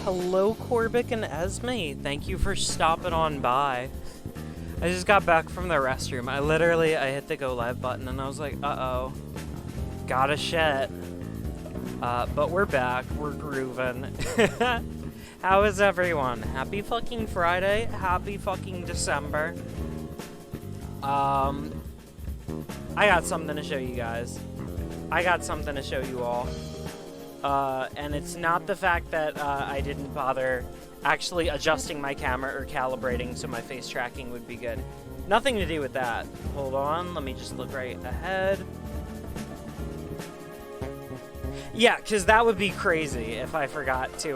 Hello, Corbic and Esme. Thank you for stopping on by. I just got back from the restroom. I hit the go live button and I was like, uh-oh. Gotta shit. But we're back. We're grooving. How is everyone? Happy fucking Friday. Happy fucking December. I got something to show you guys. I got something to show you all. And it's not the fact that I didn't bother actually adjusting my camera or calibrating so my face tracking would be good. Nothing to do with that. Hold on, let me just look right ahead. Yeah, because that would be crazy if I forgot to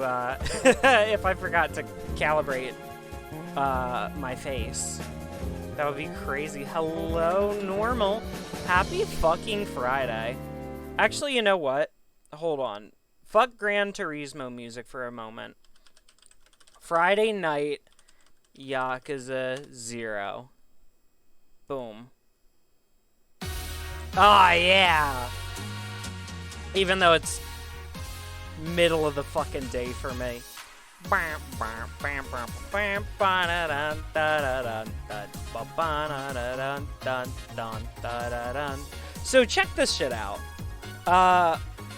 calibrate my face. That would be crazy. Hello, normal. Happy fucking Friday. Actually, you know what? Hold on. Fuck Gran Turismo music for a moment. Friday night, Yakuza 0. Boom. Ah, yeah! Even though it's middle of the fucking day for me. So check this shit out.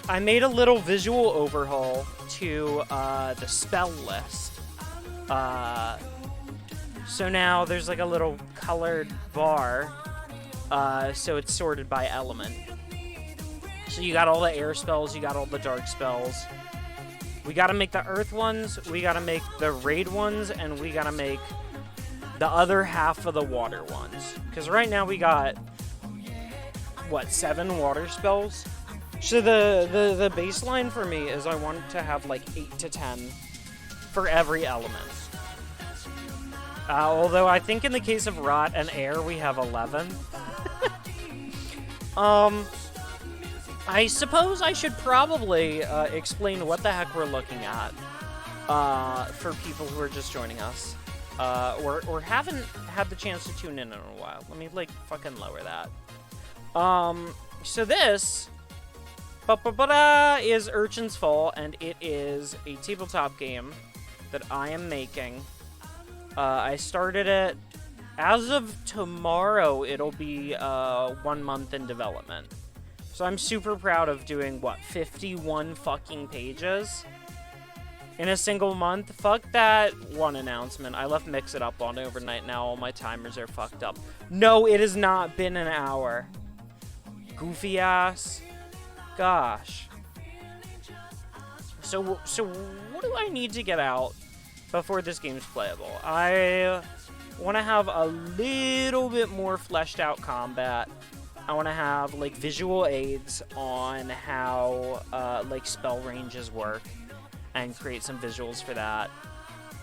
I made a little visual overhaul to the spell list. So now there's like a little colored bar, so it's sorted by element. So you got all the air spells, you got all the dark spells. We gotta make the earth ones, we gotta make the raid ones, and we gotta make the other half of the water ones. Because right now we got, what, 7 water spells? So the baseline for me is I want to have like 8 to 10 for every element. Although I think in the case of Rot and Air we have 11. I suppose I should probably explain what the heck we're looking at for people who are just joining us. Or haven't had the chance to tune in a while. Let me like fucking lower that. So this is Urchin's Fall, and it is a tabletop game that I am making. I started it, as of tomorrow, it'll be 1 month in development. So I'm super proud of doing, what, 51 fucking pages in a single month? Fuck that one announcement. I left Mix It Up on overnight, now all my timers are fucked up. No, it has not been an hour. Goofy ass. Gosh. So what do I need to get out before this game's playable? I want to have a little bit more fleshed out combat. I want to have like visual aids on how like spell ranges work and create some visuals for that.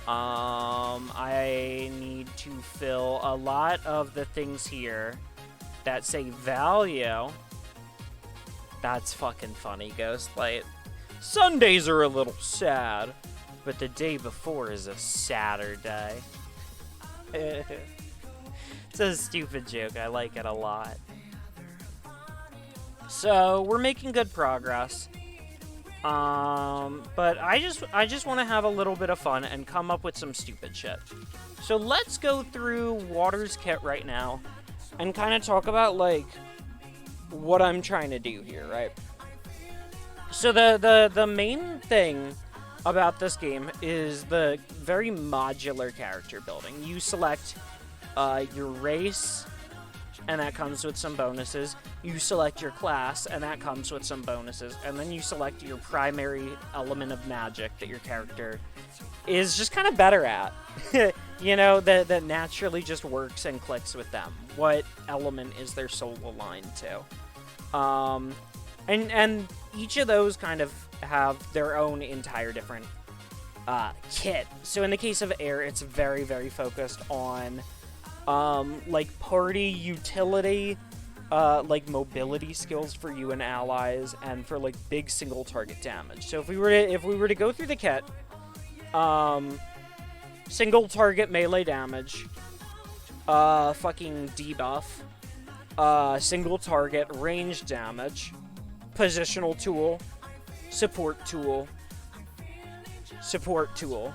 I need to fill a lot of the things here that say value. That's fucking funny, Ghostlight. Sundays are a little sad, but the day before is a Saturday. It's a stupid joke. I like it a lot. So, we're making good progress. But I just want to have a little bit of fun and come up with some stupid shit. So let's go through Water's kit right now and kind of talk about, like, what I'm trying to do here, right? So the main thing about this game is the very modular character building. You select your race, and that comes with some bonuses. You select your class, and that comes with some bonuses. And then you select your primary element of magic that your character is just kind of better at. You know, that naturally just works and clicks with them. What element is their soul aligned to? And each of those kind of have their own entire different kit. So in the case of Air, it's very, very focused on like party utility, like mobility skills for you and allies, and for like big single target damage. So if we were to go through the kit, single target melee damage, fucking debuff, single target range damage, positional tool, support tool, support tool,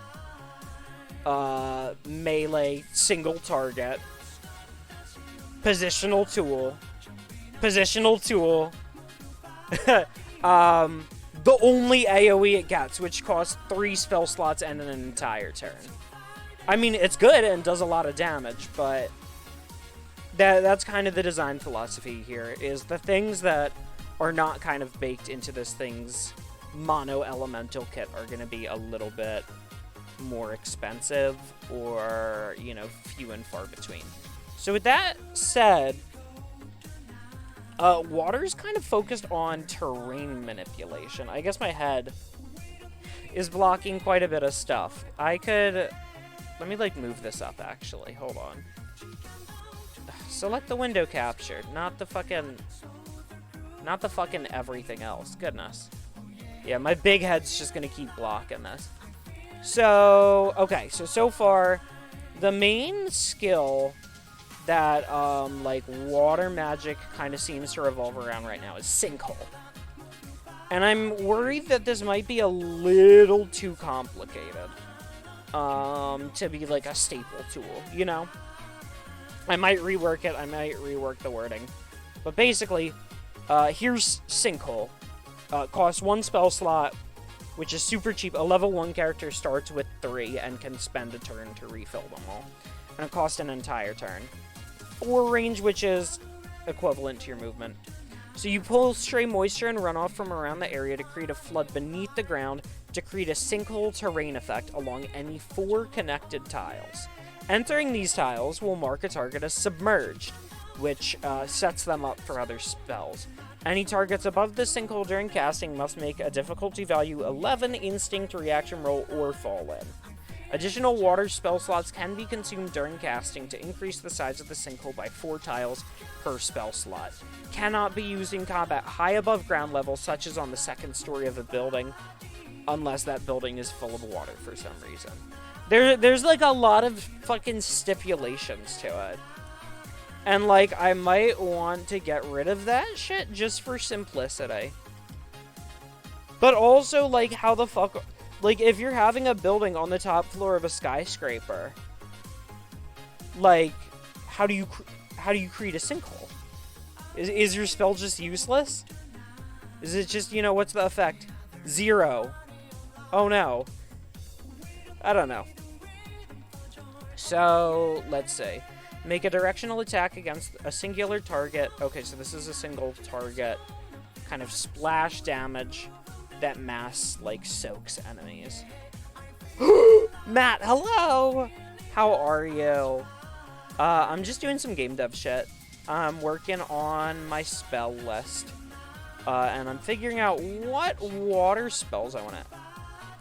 melee single target, positional tool, the only AoE it gets, which costs 3 spell slots and an entire turn. I mean, it's good and does a lot of damage, but that's kind of the design philosophy here, is the things that are not kind of baked into this thing's mono-elemental kit are going to be a little bit more expensive or, you know, few and far between. So with that said, Water's kind of focused on terrain manipulation. I guess my head is blocking quite a bit of stuff. I could... Let me, like, move this up, actually. Hold on. Select the window capture, not the fucking everything else. Goodness. Yeah, my big head's just gonna keep blocking this. So, okay, so far, the main skill that, like, water magic kind of seems to revolve around right now is Sinkhole. And I'm worried that this might be a little too complicated, to be, like, a staple tool, you know? I might rework it, I might rework the wording. But basically, here's Sinkhole. Costs 1 spell slot, which is super cheap. A level 1 character starts with 3 and can spend a turn to refill them all. And it costs an entire turn. 4 range, which is equivalent to your movement. So you pull stray moisture and runoff from around the area to create a flood beneath the ground to create a sinkhole terrain effect along any 4 connected tiles. Entering these tiles will mark a target as submerged, which sets them up for other spells. Any targets above the sinkhole during casting must make a difficulty value 11 instinct reaction roll or fall in. Additional water spell slots can be consumed during casting to increase the size of the sinkhole by 4 tiles per spell slot. Cannot be used in combat high above ground level, such as on the 2nd story of a building, unless that building is full of water for some reason. There's like a lot of fucking stipulations to it. And, like, I might want to get rid of that shit just for simplicity. But also, like, how the fuck... Like, if you're having a building on the top floor of a skyscraper, like, how do you create a sinkhole? Is your spell just useless? Is it just, you know, what's the effect? 0. Oh, no. I don't know. So, let's see. Make a directional attack against a singular target. Okay, so this is a single target. Kind of splash damage that mass, like, soaks enemies. Matt, hello! How are you? I'm just doing some game dev shit. I'm working on my spell list. And I'm figuring out what water spells I want to...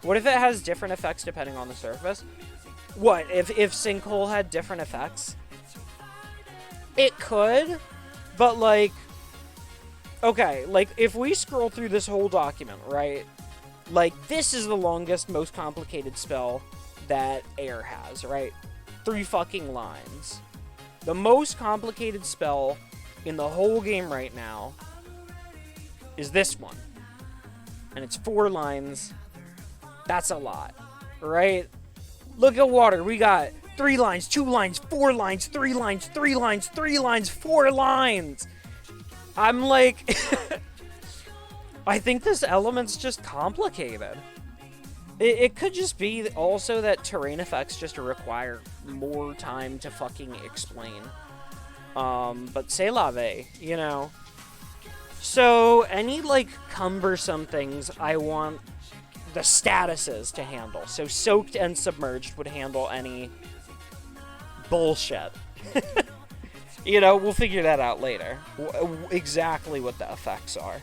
What if it has different effects depending on the surface? What, if Sinkhole had different effects? It could, but, like, okay, like, if we scroll through this whole document, right, like, this is the longest, most complicated spell that Air has, right? 3 fucking lines. The most complicated spell in the whole game right now is this one. And it's 4 lines. That's a lot, right? Look at water. We got 3 lines, 2 lines, 4 lines, 3 lines, 3 lines, 3 lines, 4 lines. I'm like... I think this element's just complicated. It could just be also that terrain effects just require more time to fucking explain. But c'est la vie, you know? So, any, like, cumbersome things, I want the statuses to handle. So, soaked and submerged would handle any bullshit. You know, we'll figure that out later. Exactly what the effects are.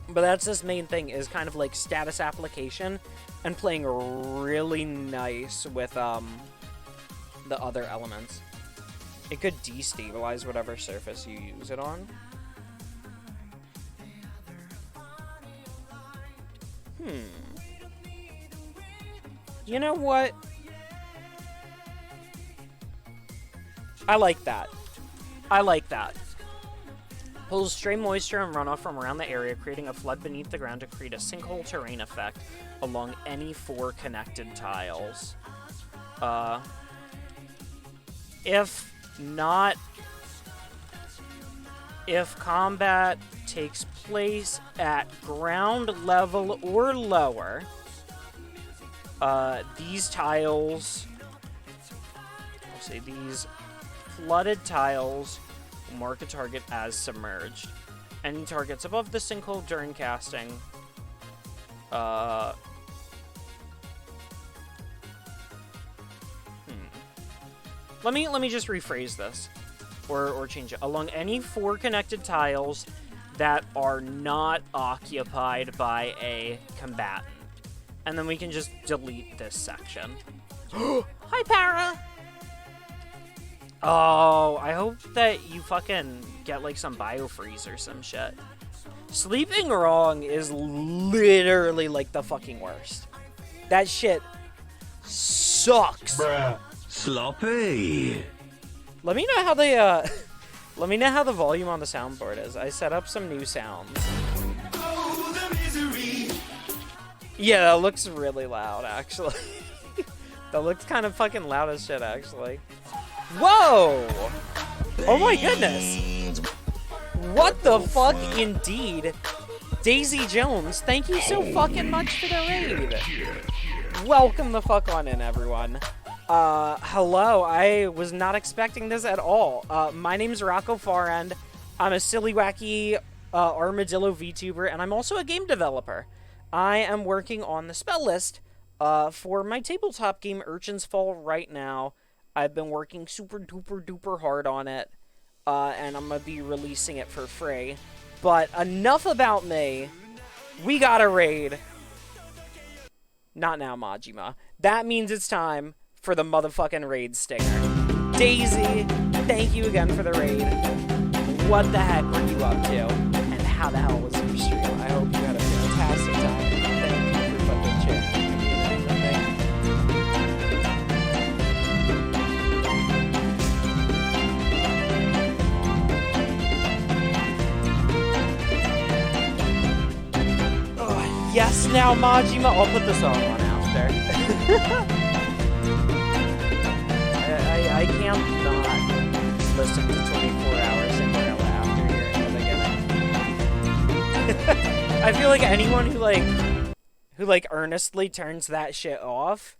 But that's this main thing, is kind of like status application and playing really nice with the other elements. It could destabilize whatever surface you use it on. You know what? I like that. I like that. Pulls stray moisture and runoff from around the area, creating a flood beneath the ground to create a sinkhole terrain effect along any 4 connected tiles. If combat takes place at ground level or lower, these tiles, I'll say these flooded tiles, will mark a target as submerged. Any targets above the sinkhole during casting, Let me just rephrase this, or change it. Along any 4 connected tiles that are not occupied by a combatant. And then we can just delete this section. Hi, Para! Oh, I hope that you fucking get, like, some biofreeze or some shit. Sleeping wrong is literally, like, the fucking worst. That shit sucks. Bruh. Sloppy. Let me know how the, let me know how the volume on the soundboard is. I set up some new sounds. Yeah, that looks really loud, actually. That looks kind of fucking loud as shit, actually. Whoa! Oh my goodness! What the fuck, indeed? Daisy Jones, thank you so fucking much for the raid. Welcome the fuck on in, everyone. Hello, I was not expecting this at all. My name's Rocco Farend. I'm a silly, wacky, armadillo VTuber, and I'm also a game developer. I am working on the spell list, for my tabletop game, Urchin's Fall, right now. I've been working super duper duper hard on it, and I'm gonna be releasing it for free. But enough about me. We got a raid. Not now, Majima. That means it's time for the motherfucking raid stinger. Daisy, thank you again for the raid. What the heck were you up to? And how the hell was your stream? I hope you had a fantastic time. Thank you for fucking chatting. Oh, yes, now Majima. I'll put the song on after. I can't not listen to 24 hours Cinderella after hearing it again. I feel like anyone who earnestly turns that shit off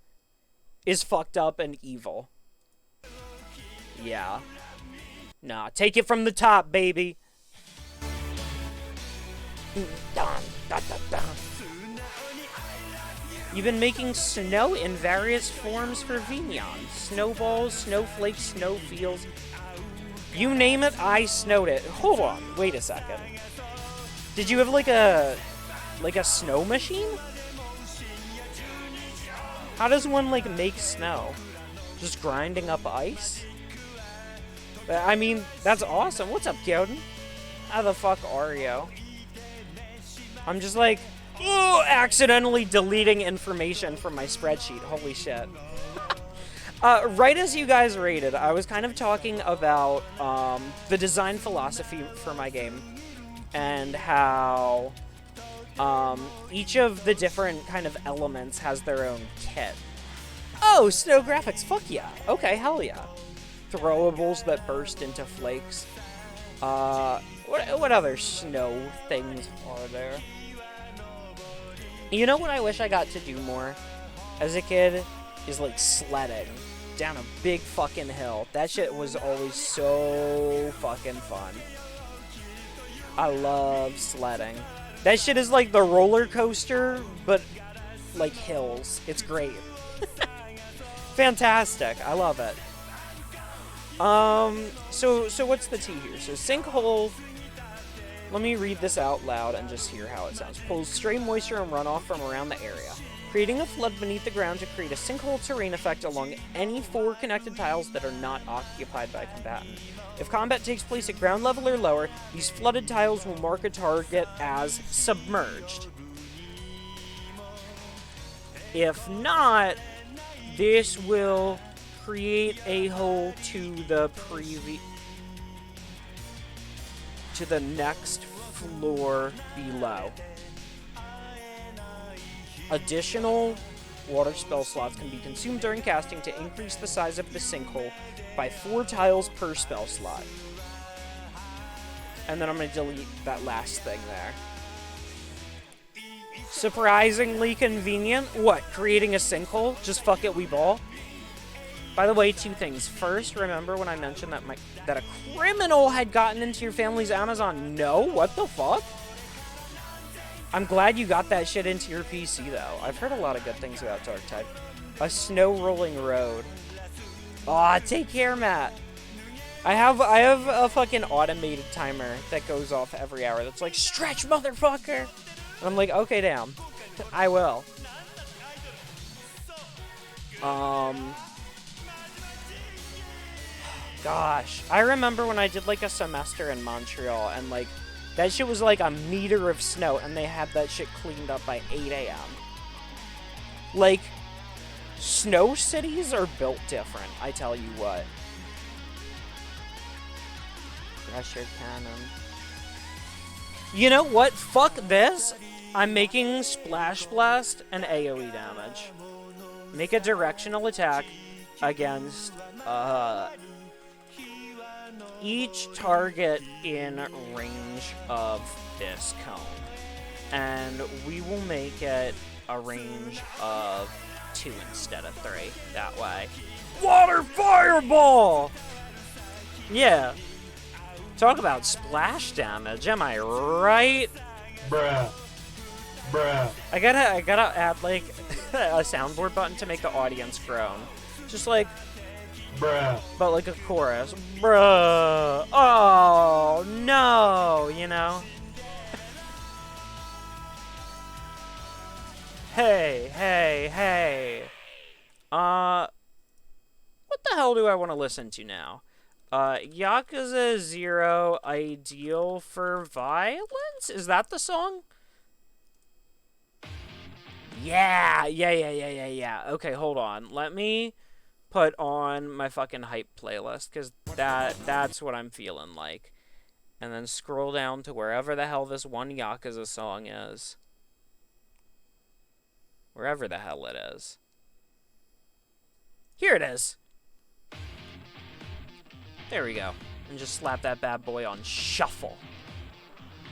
is fucked up and evil. Yeah. Nah, take it from the top, baby. You've been making snow in various forms for Vignon. Snowballs, snowflakes, snowfields. You name it, I snowed it. Hold on, wait a second. Did you have like a snow machine? How does one like make snow? Just grinding up ice? I mean, that's awesome. What's up, Gyoden? How the fuck are you? I'm just like, ooh, accidentally deleting information from my spreadsheet. Holy shit. Right as you guys rated, I was kind of talking about the design philosophy for my game and how each of the different kind of elements has their own kit. Oh, snow graphics, fuck yeah. Okay, hell yeah. Throwables that burst into flakes. What other snow things are there? You know what I wish I got to do more as a kid is like sledding down a big fucking hill. That shit was always so fucking fun. I love sledding. That shit is like the roller coaster, but like hills. It's great. Fantastic. I love it. So what's the tea here? So sinkhole. Let me read this out loud and just hear how it sounds. Pulls stray moisture and runoff from around the area, creating a flood beneath the ground to create a sinkhole terrain effect along any 4 connected tiles that are not occupied by a combatant. If combat takes place at ground level or lower, these flooded tiles will mark a target as submerged. If not, this will create a hole to the previous... to the next floor below. Additional water spell slots can be consumed during casting to increase the size of the sinkhole by 4 tiles per spell slot. And then I'm going to delete that last thing there. Surprisingly convenient. What, creating a sinkhole? Just fuck it, we ball? By the way, 2 things. First, remember when I mentioned that a criminal had gotten into your family's Amazon? No? What the fuck? I'm glad you got that shit into your PC, though. I've heard a lot of good things about Darktide. A snow rolling road. Aw, take care, Matt. I have a fucking automated timer that goes off every hour that's like, stretch, motherfucker! And I'm like, okay, damn. I will. Gosh. I remember when I did, like, a semester in Montreal, and, like, that shit was like a meter of snow, and they had that shit cleaned up by 8 a.m. Like, snow cities are built different, I tell you what. Pressure cannon. You know what? Fuck this. I'm making Splash Blast and AoE damage. Make a directional attack against each target in range of this cone. And we will make it a range of 2 instead of 3. That way. Water Fireball! Yeah. Talk about splash damage, am I right? Bruh. Bruh. I gotta add, like, a soundboard button to make the audience groan. Just like, Bruh. but like a chorus. Bruh. Oh, no, you know? Hey, hey, hey. What the hell do I want to listen to now? Yakuza 0, Ideal for Violence? Is that the song? Yeah. Okay, hold on. Let me put on my fucking hype playlist, because that's what I'm feeling like. And then scroll down to wherever the hell this one Yakuza song is. Wherever the hell it is. Here it is. There we go. And just slap that bad boy on shuffle.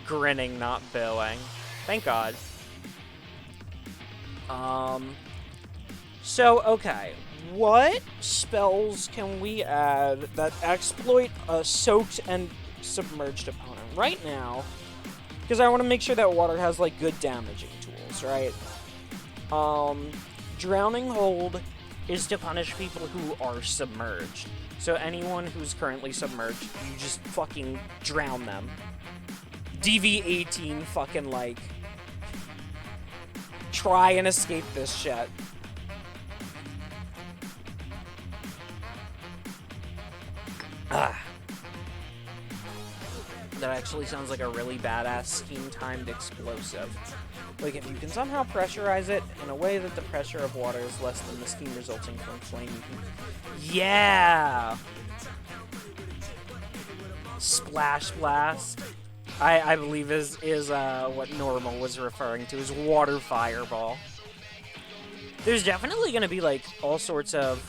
Grinning, not booing. Thank God. So, okay. What spells can we add that exploit a soaked and submerged opponent? Right now, because I want to make sure that water has, like, good damaging tools, right? Drowning Hold is to punish people who are submerged. So anyone who's currently submerged, you just fucking drown them. DV18 fucking, like, try and escape this shit. That actually sounds like a really badass steam-timed explosive. Like, if you can somehow pressurize it in a way that the pressure of water is less than the steam resulting from flame, you can... Yeah! Splash Blast, I believe is what Normal was referring to as Water Fireball. There's definitely going to be, like, all sorts of...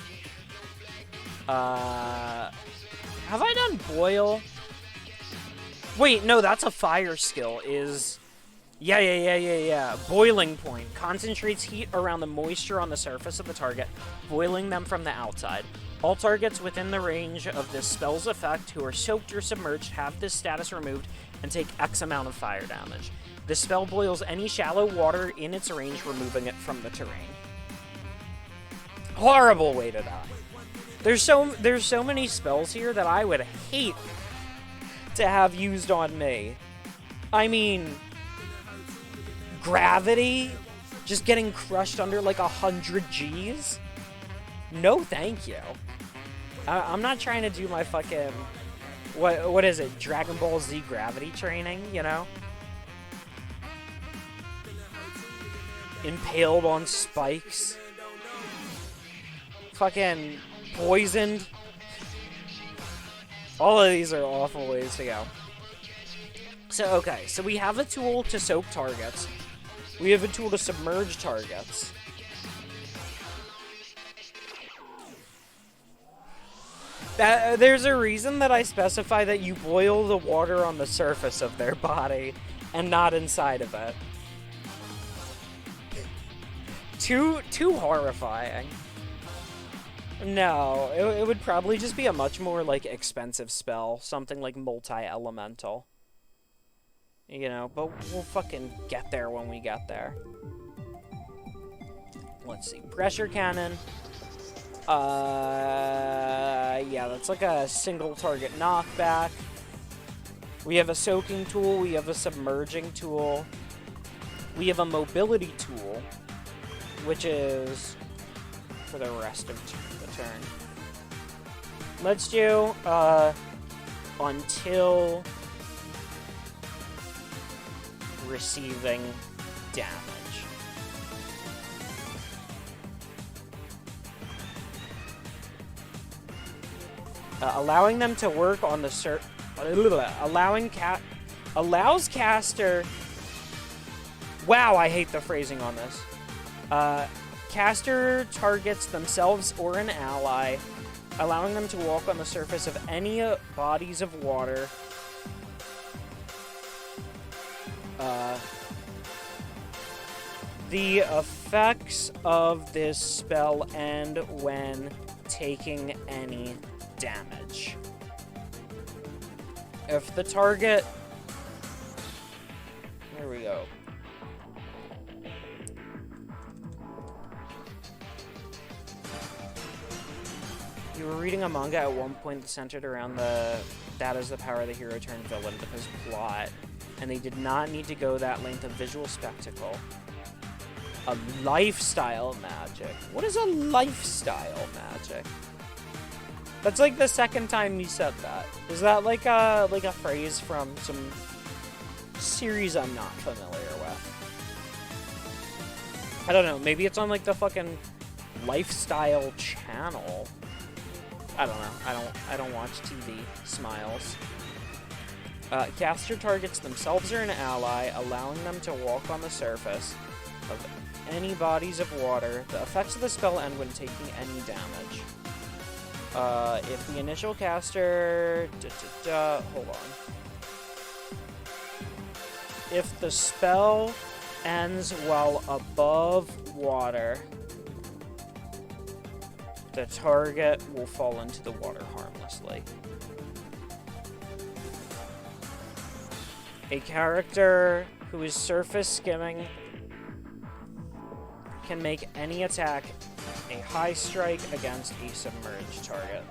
have I done Boil? Wait, no, that's a fire skill, is... Yeah. Boiling Point. Concentrates heat around the moisture on the surface of the target, boiling them from the outside. All targets within the range of this spell's effect who are soaked or submerged have this status removed and take X amount of fire damage. The spell boils any shallow water in its range, removing it from the terrain. Horrible way to die. There's so many spells here that I would hate to have used on me. I mean... Gravity? Just getting crushed under like 100 Gs? No, thank you. I'm not trying to do my fucking... What is it? Dragon Ball Z gravity training, you know? Impaled on spikes. Fucking poisoned. All of these are awful ways to go. So, okay, so we have a tool to soak targets. We have a tool to submerge targets. There's a reason that I specify that you boil the water on the surface of their body and not inside of it. Too horrifying. No, it would probably just be a much more, like, expensive spell. Something like multi-elemental. You know, but we'll fucking get there when we get there. Let's see. Pressure cannon. Yeah, that's like a single target knockback. We have a soaking tool. We have a submerging tool. We have a mobility tool, which is for the rest of the turn. Let's do, until receiving damage. Allowing them to work on the allows caster. Wow, I hate the phrasing on this. Caster targets themselves or an ally, allowing them to walk on the surface of any bodies of water. The effects of this spell end when taking any damage. If the target... There we go. You were reading a manga at one point that centered around that is the power of the hero turned villain because plot, and they did not need to go that length of visual spectacle. A lifestyle magic. What is a lifestyle magic? That's like the second time you said that. Is that like a phrase from some series I'm not familiar with? I don't know. Maybe it's on like the fucking lifestyle channel. I don't know. I don't watch TV. Smiles. Caster targets themselves or an ally, allowing them to walk on the surface of any bodies of water. The effects of the spell end when taking any damage. If the initial caster... hold on. If the spell ends while above water, the target will fall into the water harmlessly. A character who is surface skimming can make any attack a high strike against a submerged target.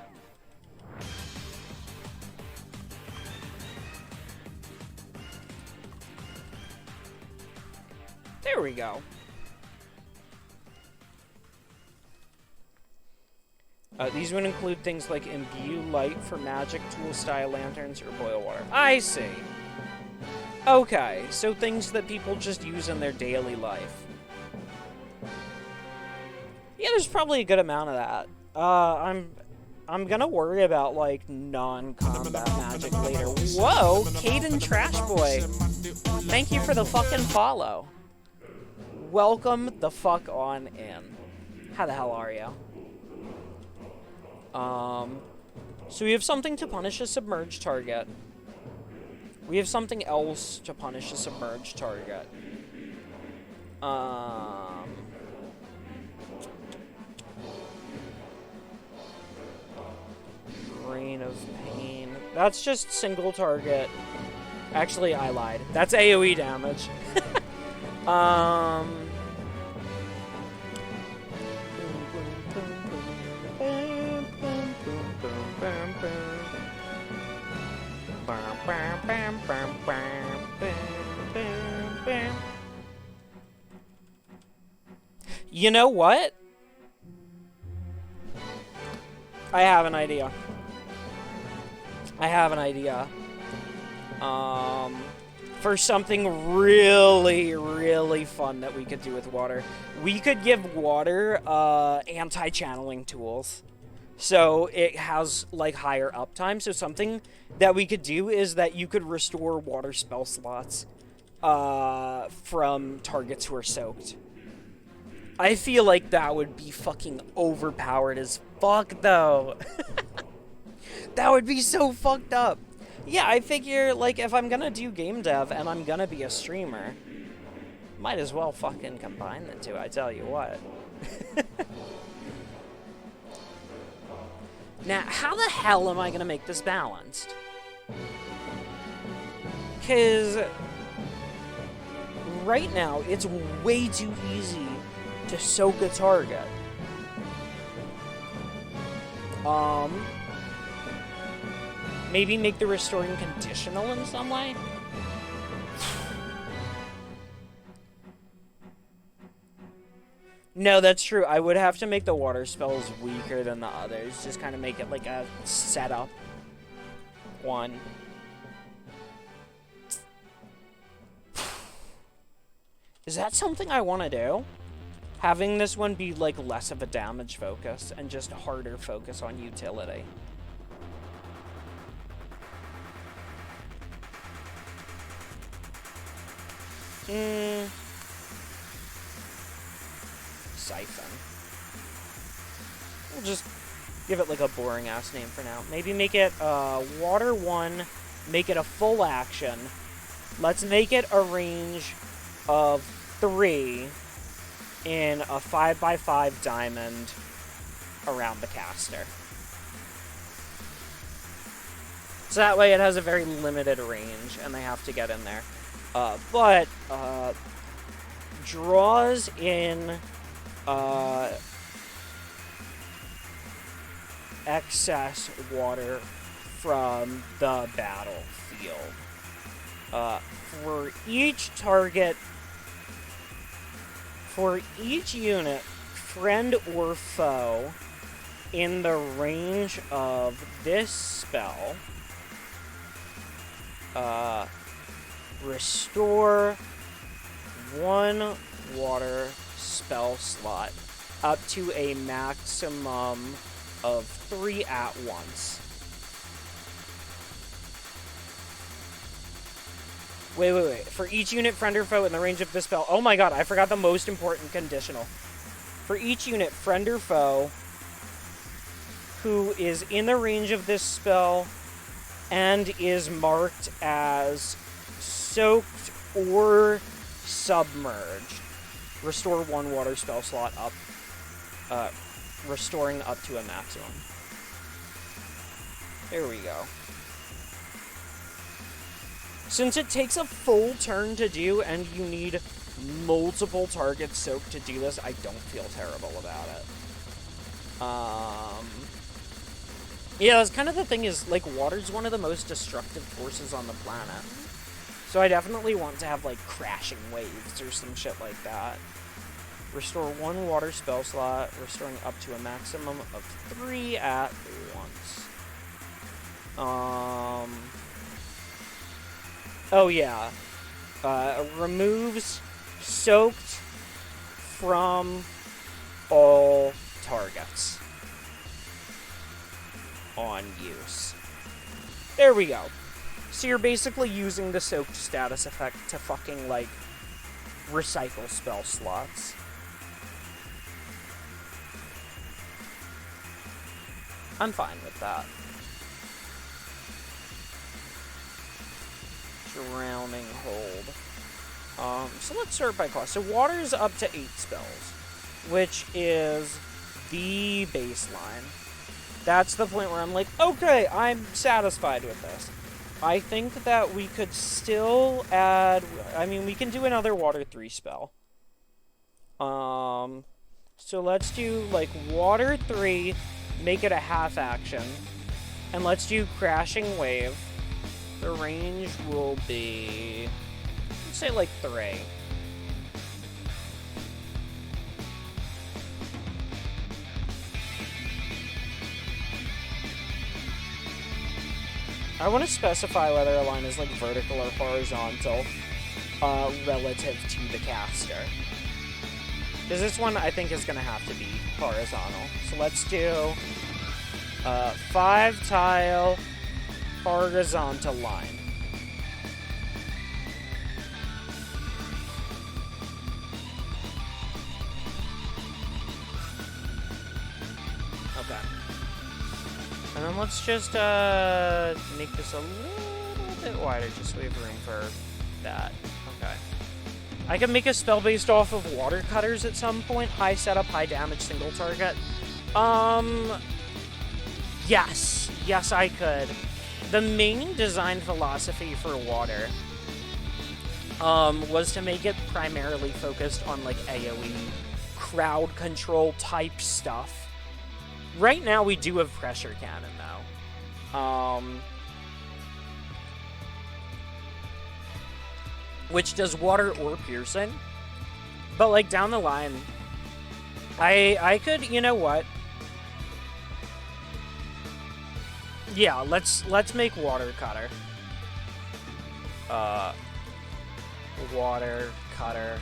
There we go. These would include things like imbue light for magic tool style lanterns or boil water. I see. Okay, so things that people just use in their daily life. Yeah, there's probably a good amount of that. I'm gonna worry about, like, non-combat magic later. Whoa, Caden Trash Boy. Thank you for the fucking follow. Welcome the fuck on in. How the hell are you? So we have something to punish a submerged target. We have something else to punish a submerged target. Rain of Pain. That's just single target. Actually, I lied. That's AoE damage. You know what? I have an idea. For something really, really fun that we could do with water. We could give water, anti-channeling tools. So it has like higher uptime. So something that we could do is that you could restore water spell slots from targets who are soaked. I feel like that would be fucking overpowered as fuck, though. That would be so fucked up. Yeah, I figure, like, if I'm gonna do game dev and I'm gonna be a streamer, might as well fucking combine the two, I tell you what. Now, how the hell am I gonna make this balanced? Because right now, it's way too easy to soak a target. Maybe make the restoring conditional in some way? No, that's true. I would have to make the water spells weaker than the others. Just kind of make it like a setup one. Is that something I want to do? Having this one be like less of a damage focus and just harder focus on utility. Siphon. We'll just give it like a boring ass name for now. Maybe make it water 1, make it a full action. Let's make it a range of 3 in a 5x5 diamond around the caster. So that way it has a very limited range and they have to get in there. But draws in excess water from the battlefield. For each target, for each unit, friend or foe, in the range of this spell, restore 1 water spell slot up to a maximum of 3 at once. Wait. For each unit, friend or foe in the range of this spell. Oh my god, I forgot the most important conditional. For each unit, friend or foe who is in the range of this spell and is marked as soaked or submerged, restore 1 water spell slot up, restoring up to a maximum. There we go. Since it takes a full turn to do and you need multiple targets soaked to do this, I don't feel terrible about it. Yeah, that's kind of the thing is, like, water's one of the most destructive forces on the planet. So I definitely want to have, like, crashing waves or some shit like that. Restore 1 water spell slot, restoring up to a maximum of 3 at once. Oh yeah. Removes soaked from all targets on use. There we go. So you're basically using the soaked status effect to fucking, like, recycle spell slots. I'm fine with that. Drowning Hold. So let's start by cost. So water's up to 8 spells, which is the baseline. That's the point where I'm like, okay, I'm satisfied with this. I think that we could still add, I mean, we can do another water 3 spell. So let's do, like, water 3, make it a half action, and let's do Crashing Wave. The range will be, let's say, like, 3. I want to specify whether a line is, like, vertical or horizontal relative to the caster. Because this one, I think, is going to have to be horizontal. So let's do 5 tile horizontal line. Okay. And then let's just make this a little bit wider, just so we have room for that. Okay. I can make a spell based off of water cutters at some point. High setup, high damage, single target. Yes. Yes, I could. The main design philosophy for water was to make it primarily focused on, like, AoE crowd control type stuff. Right now, we do have pressure cannon, though. Which does water or piercing. But, like, down the line, I could, you know what? Yeah, let's make water cutter. Water cutter.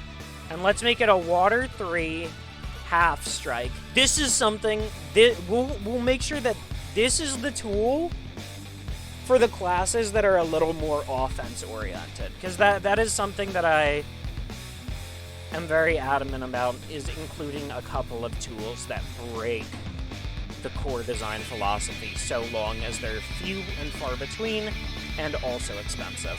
And let's make it a water 3 half strike. This is something that we'll make sure that this is the tool for the classes that are a little more offense oriented, because that is something that I am very adamant about, is including a couple of tools that break the core design philosophy, so long as they're few and far between and also expensive.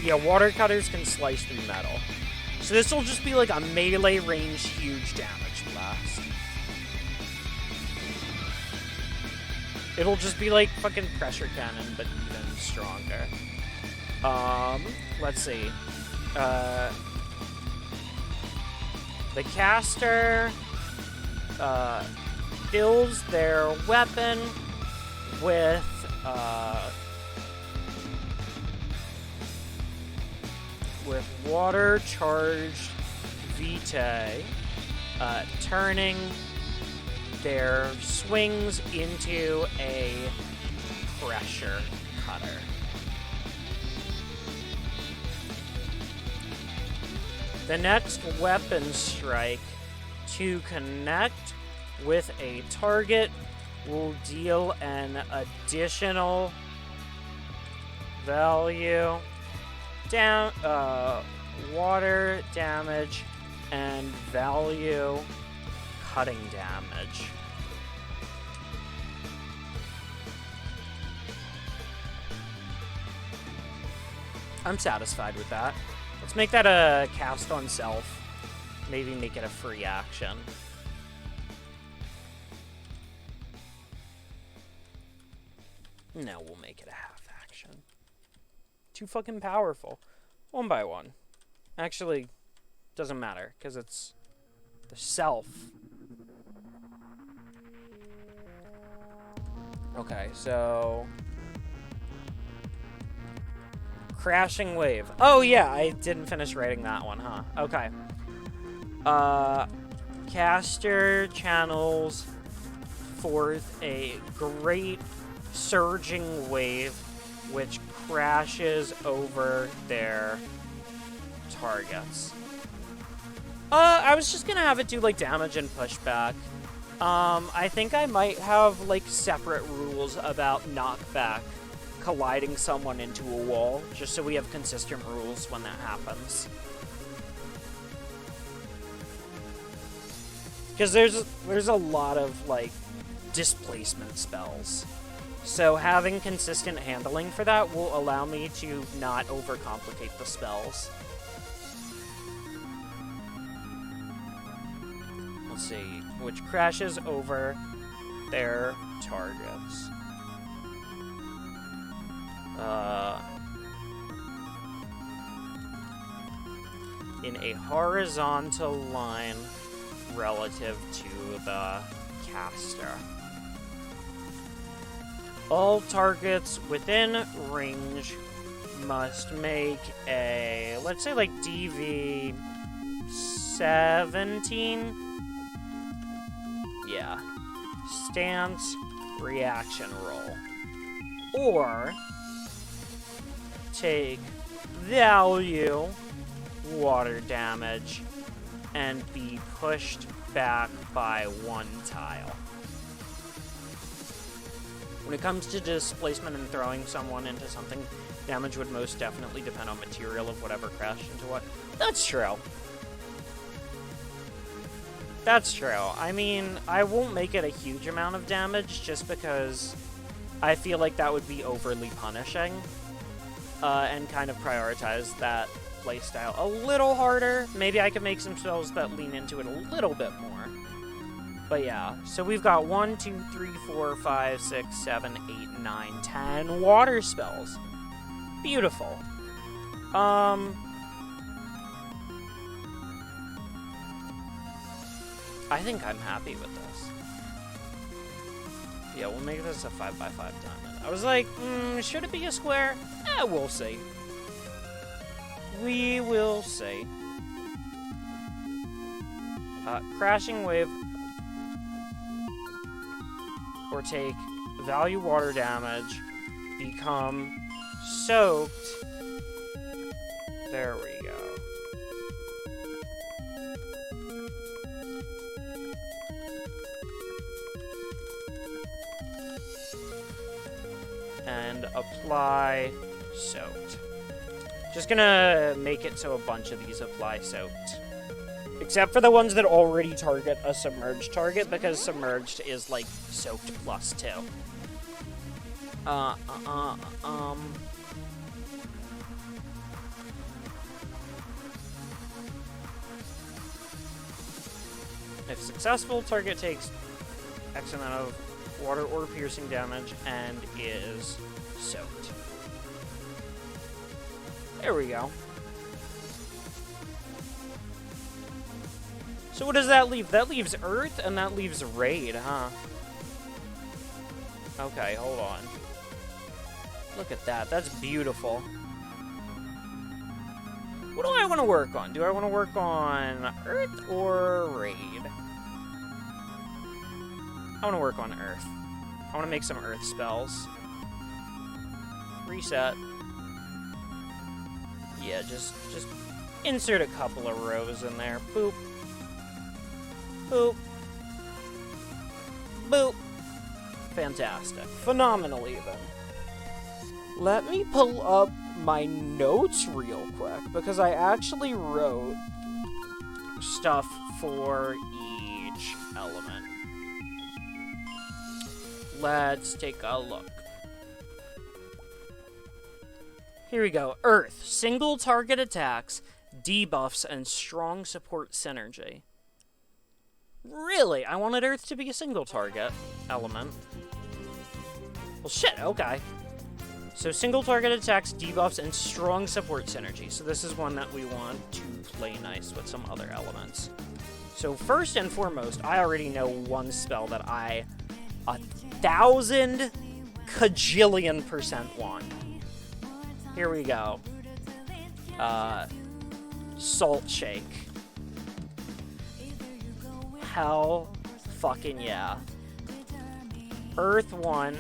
Yeah, water cutters can slice through metal. So this will just be like a melee range huge damage blast. It'll just be like fucking pressure cannon, but even stronger. Let's see. The caster builds their weapon with water charged vitae, turning their swings into a pressure cutter. The next weapon strike to connect with a target will deal an additional value down water damage and value cutting damage. I'm satisfied with that. Let's make that a cast on self. Maybe make it a free action. No, we'll make it a half action. Too fucking powerful. 1 by 1. Actually, doesn't matter, because it's the self. Okay, so... Crashing Wave. Oh, yeah, I didn't finish writing that one, huh? Okay. Caster channels forth a great surging wave which crashes over their targets. I was just gonna have it do, like, damage and pushback. I think I might have, like, separate rules about knockback colliding someone into a wall, just so we have consistent rules when that happens. Because there's a lot of, like, displacement spells. So having consistent handling for that will allow me to not overcomplicate the spells. Let's see, which crashes over their targets. In a horizontal line relative to the caster. All targets within range must make a, let's say, like, DV 17? Yeah. Stance reaction roll. Or take value water damage and be pushed back by 1 tile. When it comes to displacement and throwing someone into something, damage would most definitely depend on material of whatever crashed into what. That's true. That's true. I mean, I won't make it a huge amount of damage just because I feel like that would be overly punishing, and kind of prioritize that playstyle a little harder. Maybe I could make some spells that lean into it a little bit more. But yeah, so we've got 1, 2, 3, 4, 5, 6, 7, 8, 9, 10 water spells. Beautiful. I think I'm happy with this. Yeah, we'll make this a 5x5 diamond. I was like, should it be a square? We'll see. We will see. Crashing wave. Or take value water damage. Become soaked. There we go. And apply soaked. Just gonna make it so a bunch of these apply soaked. Except for the ones that already target a submerged target, because submerged is like soaked plus 2. If successful, target takes X amount of water or piercing damage and is soaked. There we go. So what does that leave? That leaves Earth and that leaves Raid, huh? Okay, hold on. Look at that. That's beautiful. What do I want to work on? Do I want to work on Earth or Raid? I want to work on Earth. I want to make some Earth spells. Reset. Yeah, just insert a couple of rows in there. Boop. Boop. Boop. Fantastic. Phenomenal, even. Let me pull up my notes real quick, because I actually wrote stuff for each element. Let's take a look. Here we go. Earth. Single target attacks, debuffs, and strong support synergy. Really? I wanted Earth to be a single target element. Well, shit, okay. So single target attacks, debuffs, and strong support synergy. So this is one that we want to play nice with some other elements. So first and foremost, I already know one spell that I 1,000 kajillion% want. Here we go. Salt Shake. Hell fucking yeah. Earth 1.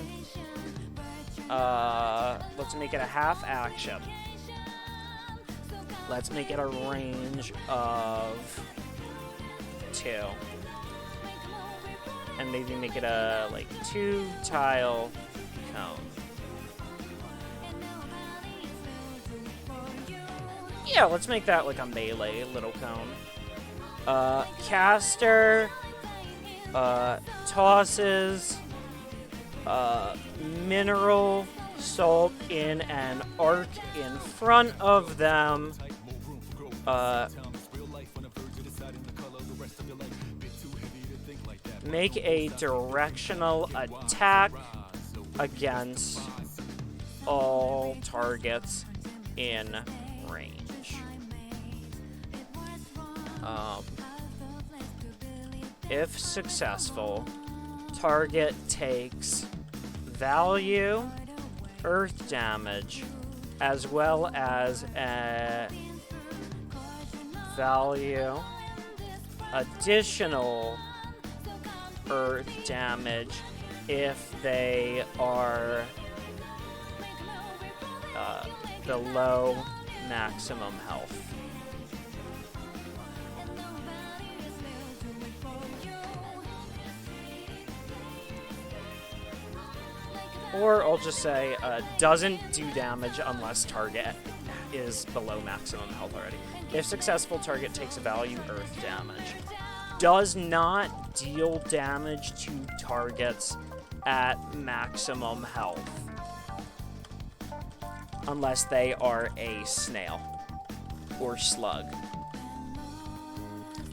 Let's make it a half action. Let's make it a range of 2. And maybe make it a, 2-tile cone. Yeah, let's make that like a melee little cone. Caster, tosses, mineral, salt in an arc in front of them. Make a directional attack against all targets in range. If successful, target takes value, earth damage, as well as a value, additional earth damage if they are below maximum health. Or I'll just say, doesn't do damage unless target is below maximum health already. If successful, target takes value earth damage. Does not deal damage to targets at maximum health. Unless they are a snail. Or slug.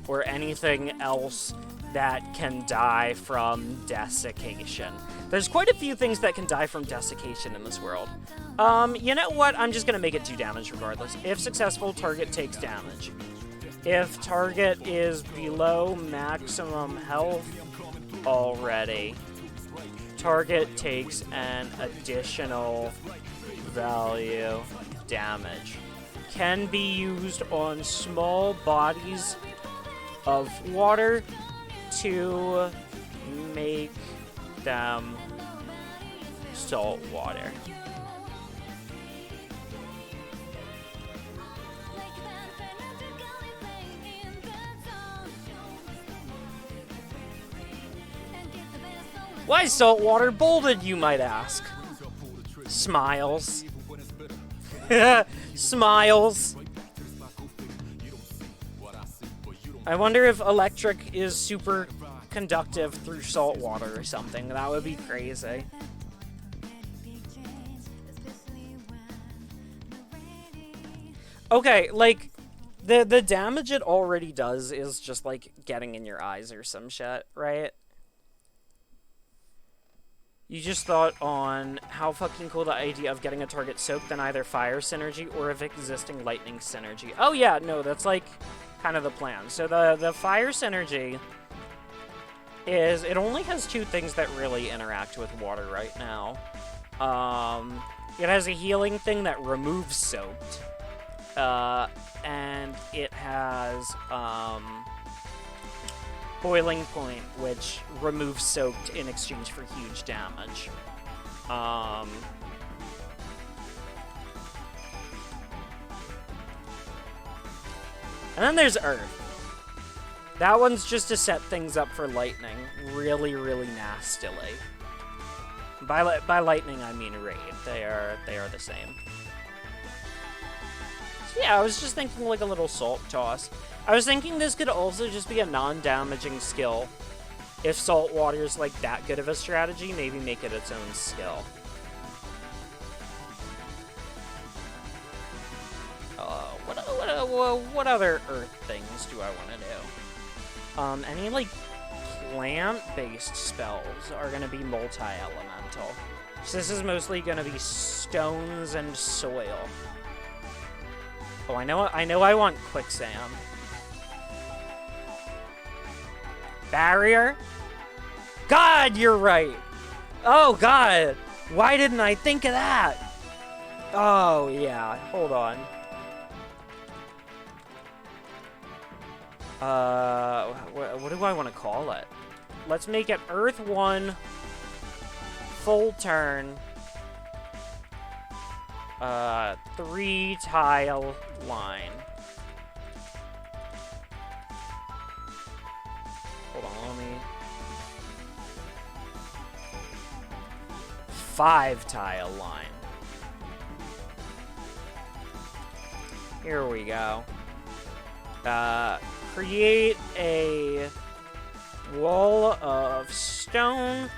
Or anything else that can die from desiccation. There's quite a few things that can die from desiccation in this world. You know what? I'm just gonna make it do damage regardless. If successful, target takes damage. If target is below maximum health already, target takes an additional value damage. Can be used on small bodies of water to make them salt water. Why is saltwater bolded, you might ask? Smiles. Smiles. I wonder if electric is super conductive through salt water or something. That would be crazy. Okay, like, the damage it already does is just, like, getting in your eyes or some shit, right? You just thought on how fucking cool the idea of getting a target soaked in either fire synergy or of existing lightning synergy. Oh yeah, no, that's like kind of the plan. So the fire synergy is, it only has two things that really interact with water right now. It has a healing thing that removes soaked. And it has, Boiling Point, which removes soaked in exchange for huge damage. And then there's Earth. That one's just to set things up for lightning really, really nastily. By lightning, I mean raid. They are the same. So yeah, I was just thinking like a little salt toss. I was thinking this could also just be a non-damaging skill. If salt water is like that good of a strategy, maybe make it its own skill. What other earth things do I want to do? Any like plant-based spells are going to be multi-elemental. So this is mostly going to be stones and soil. Oh, I know I want quicksand. Barrier? God, you're right! Oh, God! Why didn't I think of that? Oh, yeah. Hold on. What do I want to call it? Let's make it Earth 1, full turn, 3-tile line. Hold on, let me... 5-tile line. Here we go. Create a wall of stone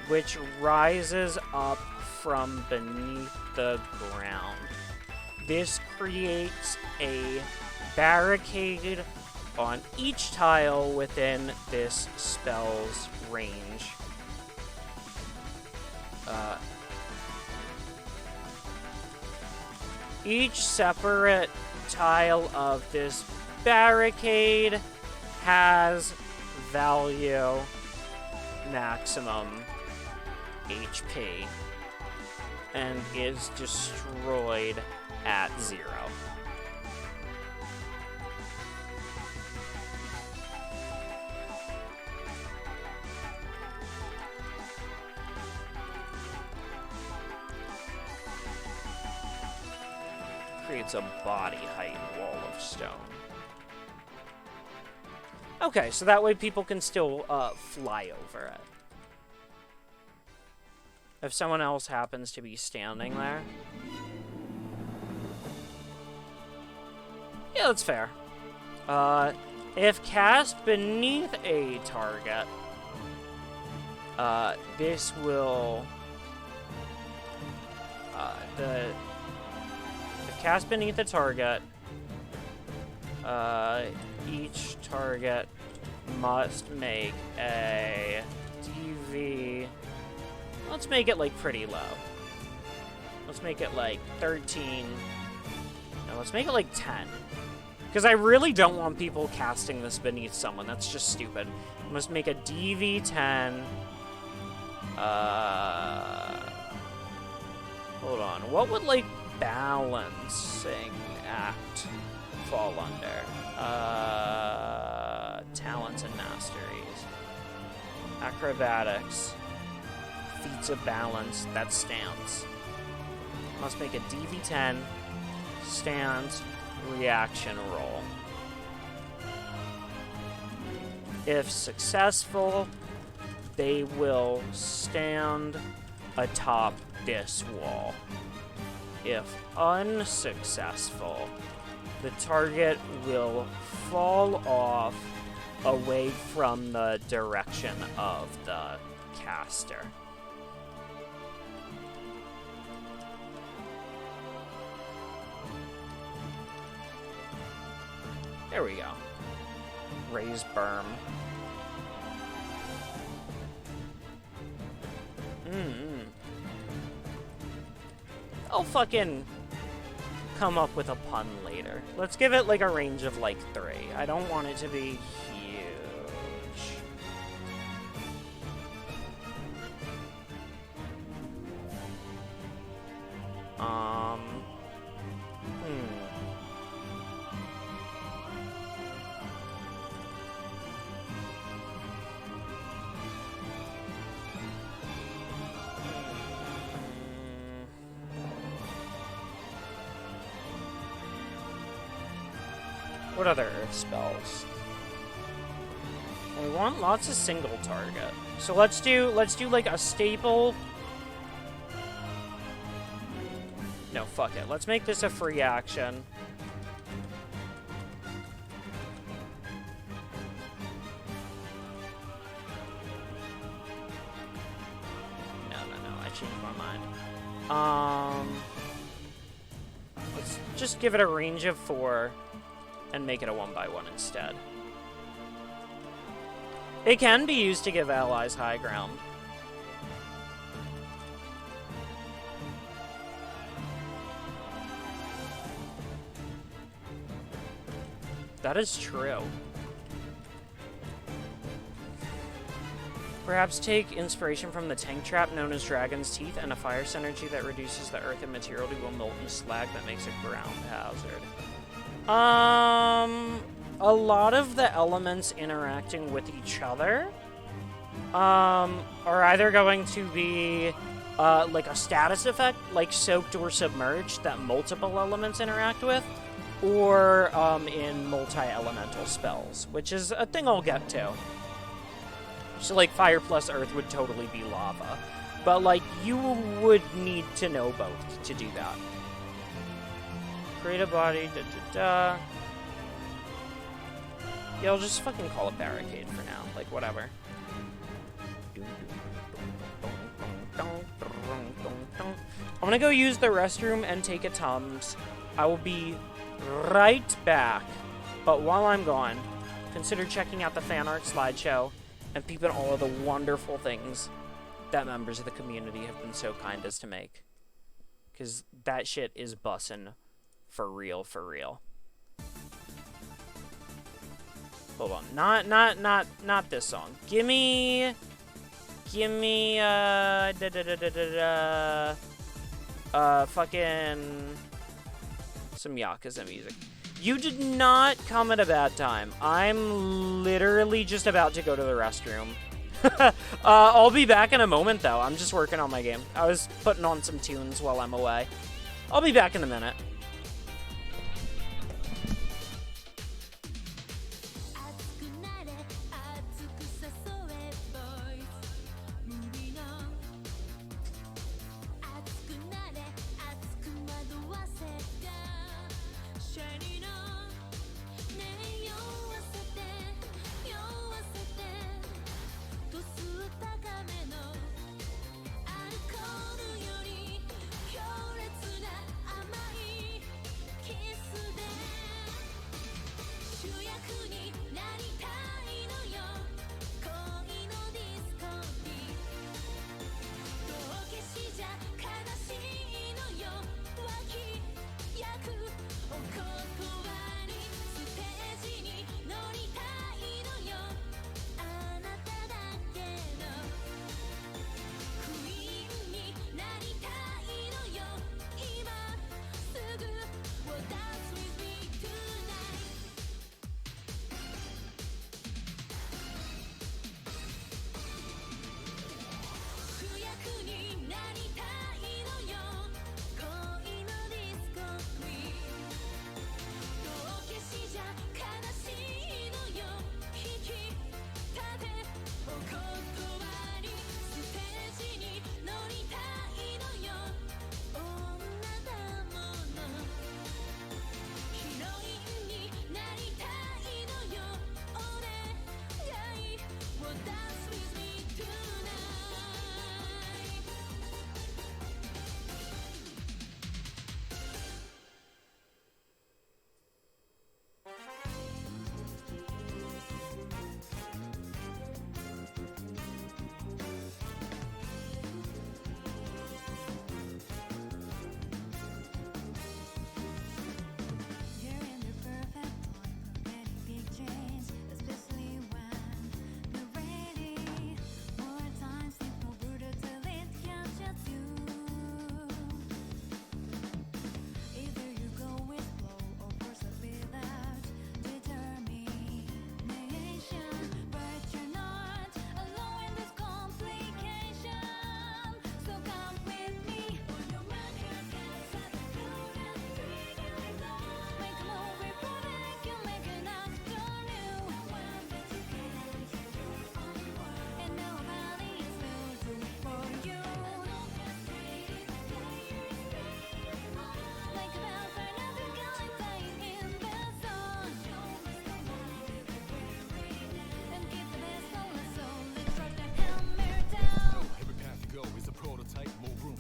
which rises up from beneath the ground. This creates a barricade on each tile within this spell's range. Each separate tile of this barricade has value maximum HP and is destroyed at 0. Creates a body height wall of stone. Okay, so that way people can still fly over it. if someone else happens to be standing there. Yeah, that's fair. If cast beneath a target, this will... if cast beneath a target, each target must make a DV. Let's make it like pretty low. Let's make it like 13. No, let's make it like 10. Because I really don't want people casting this beneath someone. That's just stupid. I must make a DV10. Hold on. What would like balancing act fall under? Talents and masteries. Acrobatics. Feats of balance. That's stance. Must make a DV10. Stance. Reaction roll. If successful, they will stand atop this wall. If unsuccessful, the target will fall off away from the direction of the caster. There we go. Raise berm. I'll fucking come up with a pun later. Let's give it like a range of like 3. I don't want it to be huge. What other earth spells? We want lots of single target. So let's do like a staple. No, fuck it. Let's make this a free action. No, I changed my mind. Let's just give it a range of 4. And make it a 1x1 instead. It can be used to give allies high ground. That is true. Perhaps take inspiration from the tank trap known as Dragon's Teeth and a fire synergy that reduces the earth and material to a molten slag that makes a ground hazard. A lot of the elements interacting with each other, are either going to be, like a status effect, like soaked or submerged, that multiple elements interact with, or, in multi-elemental spells, which is a thing I'll get to. So, like, fire plus earth would totally be lava. But, like, you would need to know both to do that. Create a body, Yeah, I'll just fucking call it barricade for now. Like, whatever. I'm gonna go use the restroom and take a Tums. I will be right back. But while I'm gone, consider checking out the fan art slideshow and peeping all of the wonderful things that members of the community have been so kind as to make. Because that shit is bussin'. For real, for real. Hold on. Not this song. Gimme fucking some Yakuza music. You did not come at a bad time. I'm literally just about to go to the restroom. I'll be back in a moment though. I'm just working on my game. I was putting on some tunes while I'm away. I'll be back in a minute.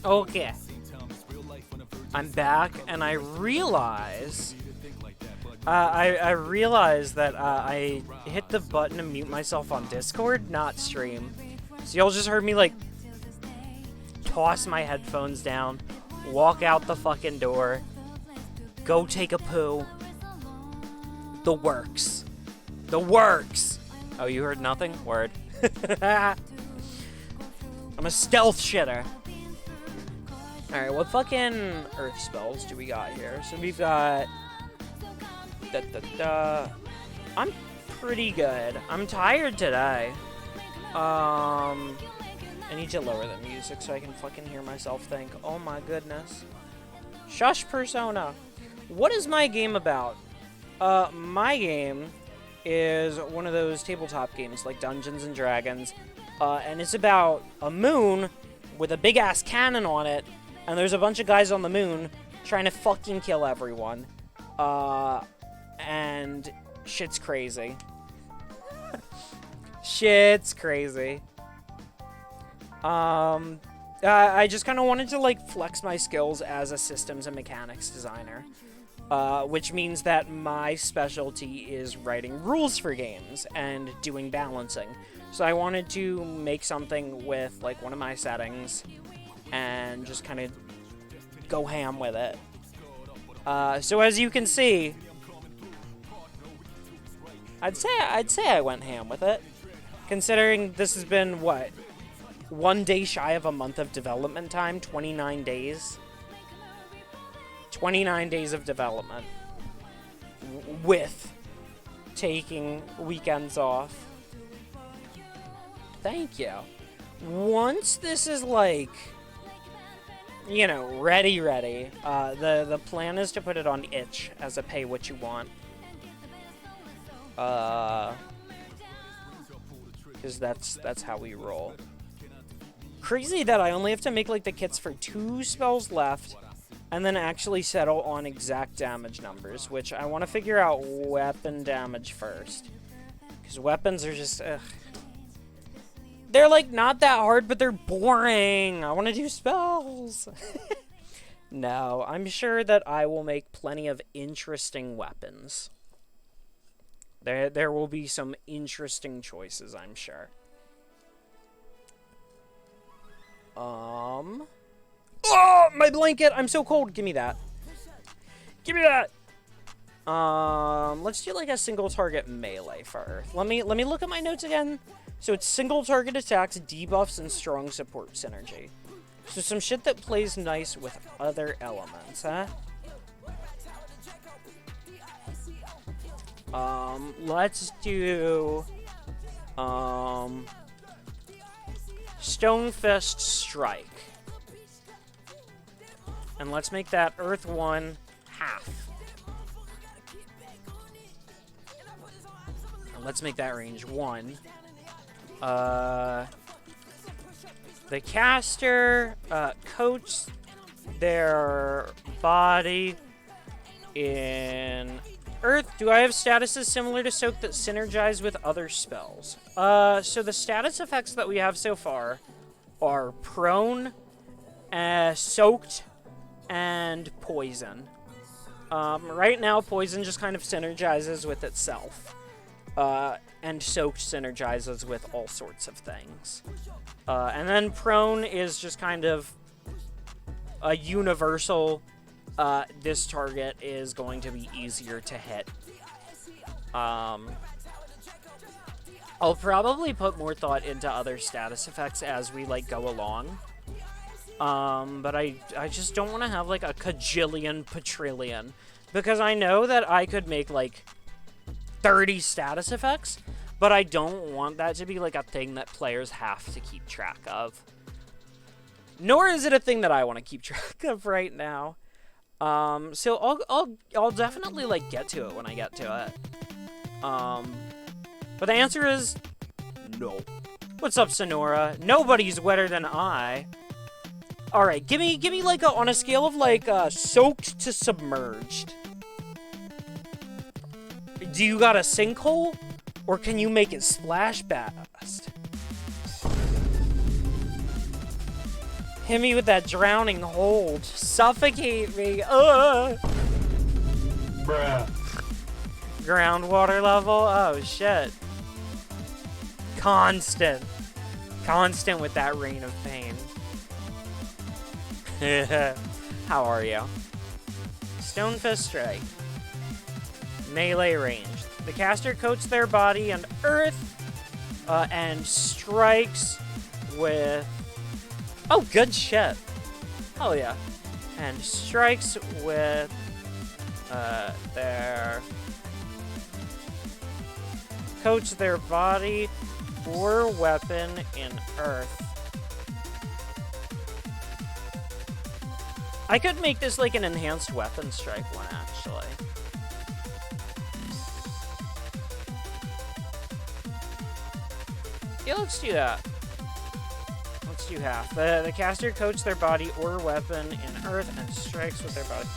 Okay. I'm back, and I realize... I realized that I hit the button to mute myself on Discord, not stream. So y'all just heard me, like, toss my headphones down, walk out the fucking door, go take a poo. The works. The works! Oh, you heard nothing? Word. I'm a stealth shitter. Alright, what fucking earth spells do we got here? So we've got... I'm pretty good. I'm tired today. I need to lower the music so I can fucking hear myself think. Oh my goodness. Shush, Persona. What is my game about? My game is one of those tabletop games like Dungeons and Dragons. And it's about a moon with a big-ass cannon on it. And there's a bunch of guys on the moon trying to fucking kill everyone. And shit's crazy. Shit's crazy. I just kind of wanted to, like, flex my skills as a systems and mechanics designer. Which means that my specialty is writing rules for games and doing balancing. So I wanted to make something with, like, one of my settings and just kind of go ham with it. So as you can see, I'd say I went ham with it, considering this has been, what, 1 day shy of a month of development time, 29 days? 29 days of development, with taking weekends off. Thank you. Once this is, like, you know, ready, the plan is to put it on itch as a pay what you want. Because that's how we roll. Crazy that I only have to make, like, the kits for 2 spells left, and then actually settle on exact damage numbers, which I want to figure out weapon damage first. Because weapons are just, ugh. They're, like, not that hard, but they're boring. I want to do spells. No, I'm sure that I will make plenty of interesting weapons. There will be some interesting choices, I'm sure. Oh, my blanket! I'm so cold. Give me that. Give me that. Let's do like a single target melee for Earth. Let me look at my notes again. So it's single target attacks, debuffs, and strong support synergy. So some shit that plays nice with other elements, huh? Let's do, Stone Fist Strike. And let's make that Earth 1 half. And let's make that range 1. The caster, coats their body in Earth. Do I have statuses similar to Soak that synergize with other spells? So the status effects that we have so far are Prone, Soaked, and Poison. Right now, Poison just kind of synergizes with itself. And Soaked synergizes with all sorts of things. And then Prone is just kind of a universal, this target is going to be easier to hit. I'll probably put more thought into other status effects as we, like, go along. But I just don't want to have, like, a cajillion patrillion. Because I know that I could make, like, 30 status effects, but I don't want that to be, like, a thing that players have to keep track of. Nor is it a thing that I want to keep track of right now. So I'll definitely, like, get to it when I get to it. But the answer is no. What's up, Sonora? Nobody's wetter than I. All right, give me like on a scale of like soaked to submerged. Do you got a sinkhole, or can you make it splash fast? Hit me with that drowning hold. Suffocate me. Ugh. Bruh. Groundwater level? Oh, shit. Constant. Constant with that rain of pain. How are you? Stonefist Strike. Melee range. The caster coats their body and earth and strikes with... Oh, good shit. Hell yeah. And strikes with their... Coats their body or weapon in earth. I could make this like an enhanced weapon strike one, actually. Yeah, let's do that. Let's do half. The caster coats their body or weapon in earth and strikes with their body.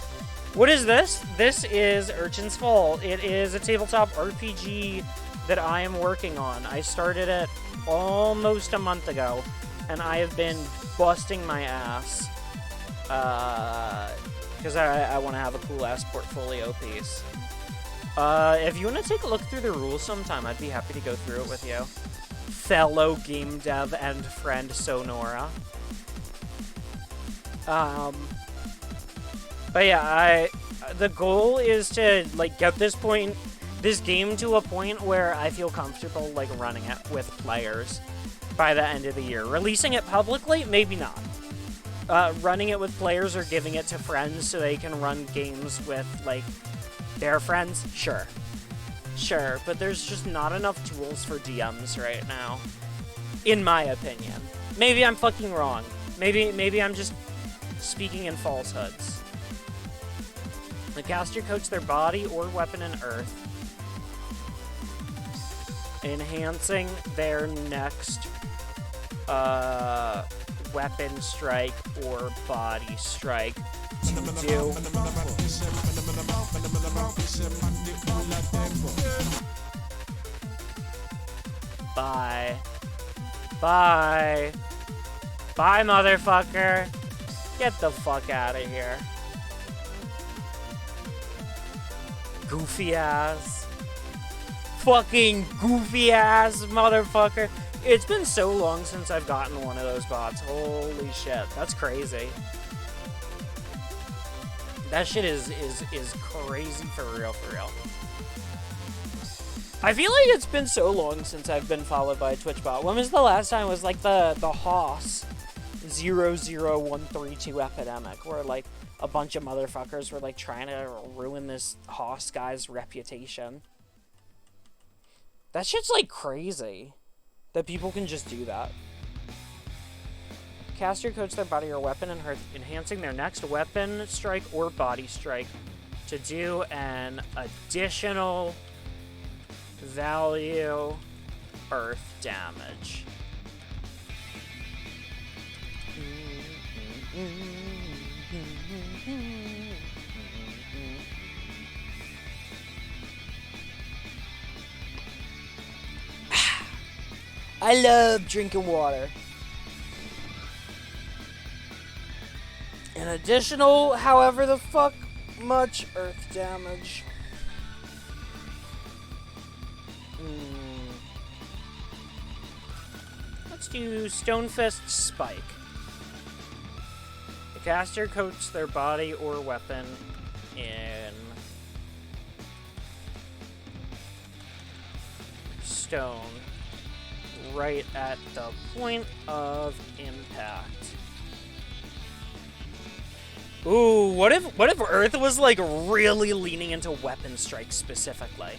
What is this? This is Urchin's Fall. It is a tabletop RPG that I am working on. I started it almost a month ago, and I have been busting my ass because I want to have a cool-ass portfolio piece. If you want to take a look through the rules sometime, I'd be happy to go through it with you. Fellow game dev and friend Sonora. But yeah, the goal is to like get this game to a point where I feel comfortable like running it with players by the end of the year. Releasing it publicly, maybe not. Running it with players or giving it to friends so they can run games with like their friends, sure. Sure, but there's just not enough tools for DMs right now, in my opinion. Maybe I'm fucking wrong. Maybe I'm just speaking in falsehoods. The caster coats their body or weapon in earth, enhancing their next weapon strike or body strike to do. Bye. Bye. Bye, motherfucker. Get the fuck out of here. Goofy ass. Fucking goofy ass motherfucker. It's been so long since I've gotten one of those bots. Holy shit. That's crazy. That shit is crazy for real, for real. I feel like it's been so long since I've been followed by a Twitch bot. When was the last time? It was like the Hoss 00132 epidemic, where like a bunch of motherfuckers were like trying to ruin this Hoss guy's reputation. That shit's like crazy that people can just do that. Caster coats their body or weapon in earth, enhancing their next weapon strike or body strike to do an additional value earth damage. I love drinking water. An additional, however the fuck much earth damage. Let's do Stonefist Spike. The caster coats their body or weapon in stone right at the point of impact. Ooh, what if Earth was like really leaning into weapon strike specifically?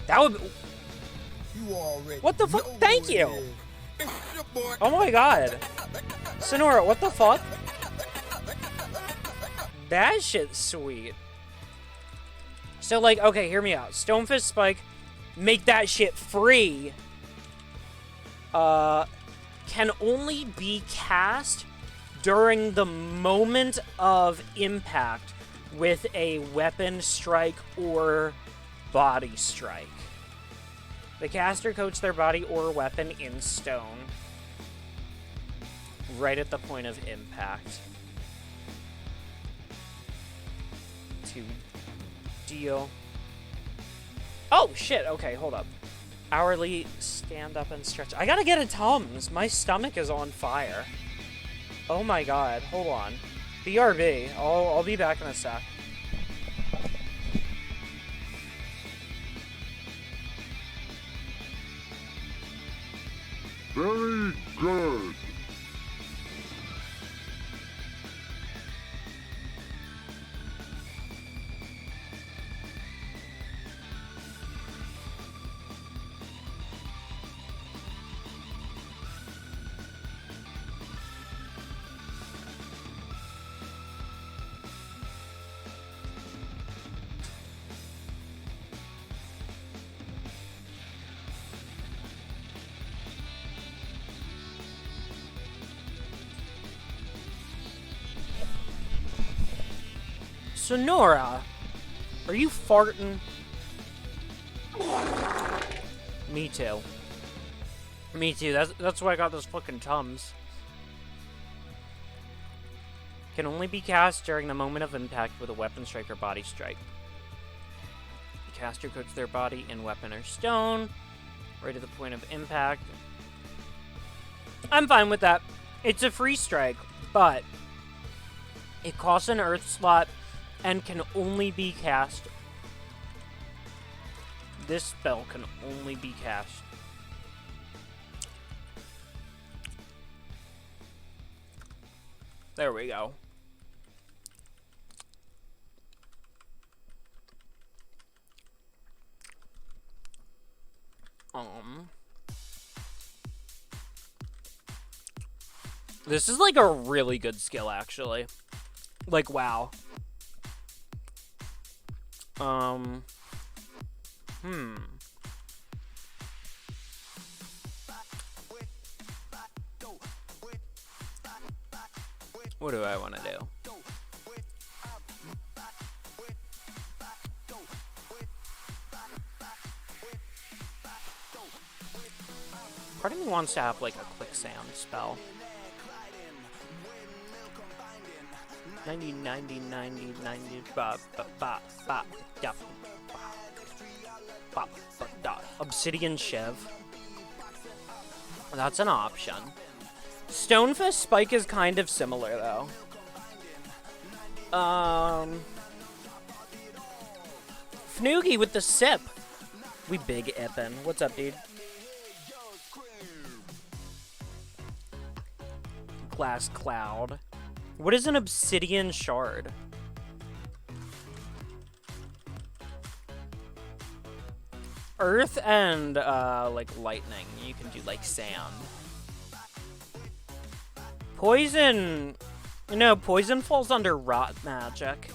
That would be... What the fuck? Thank you! Oh my god. Sonora, what the fuck? That shit's sweet. So like, okay, hear me out. Stonefist Spike, make that shit free. Can only be cast during the moment of impact with a weapon strike or body strike. The caster coats their body or weapon in stone. right at the point of impact to deal. Oh, shit. Okay, hold up. Hourly stand up and stretch. I gotta get a Tums. My stomach is on fire. Oh my god. Hold on. BRB. I'll be back in a sec. Very good. Sonora, are you farting? Me too. Me too. That's why I got those fucking Tums. Can only be cast during the moment of impact with a weapon strike or body strike. The caster coats their body in weapon or stone, right at the point of impact. I'm fine with that. It's a free strike, but it costs an earth slot and can only be cast. This spell can only be cast. There we go. This is like a really good skill, actually. Like, wow. What do I want to do? Part of me wants to have, like, a quicksand spell. 90, 90, 90, 90, ba, ba, ba, ba, da, ba, ba, da. Obsidian Shiv. That's an option. Stonefist Spike is kind of similar, though. Fnoogie with the sip. We big ippin'. What's up, dude? Glass Cloud. What is an obsidian shard? Earth and, like, lightning. You can do, like, sand. Poison... No, poison falls under rot magic.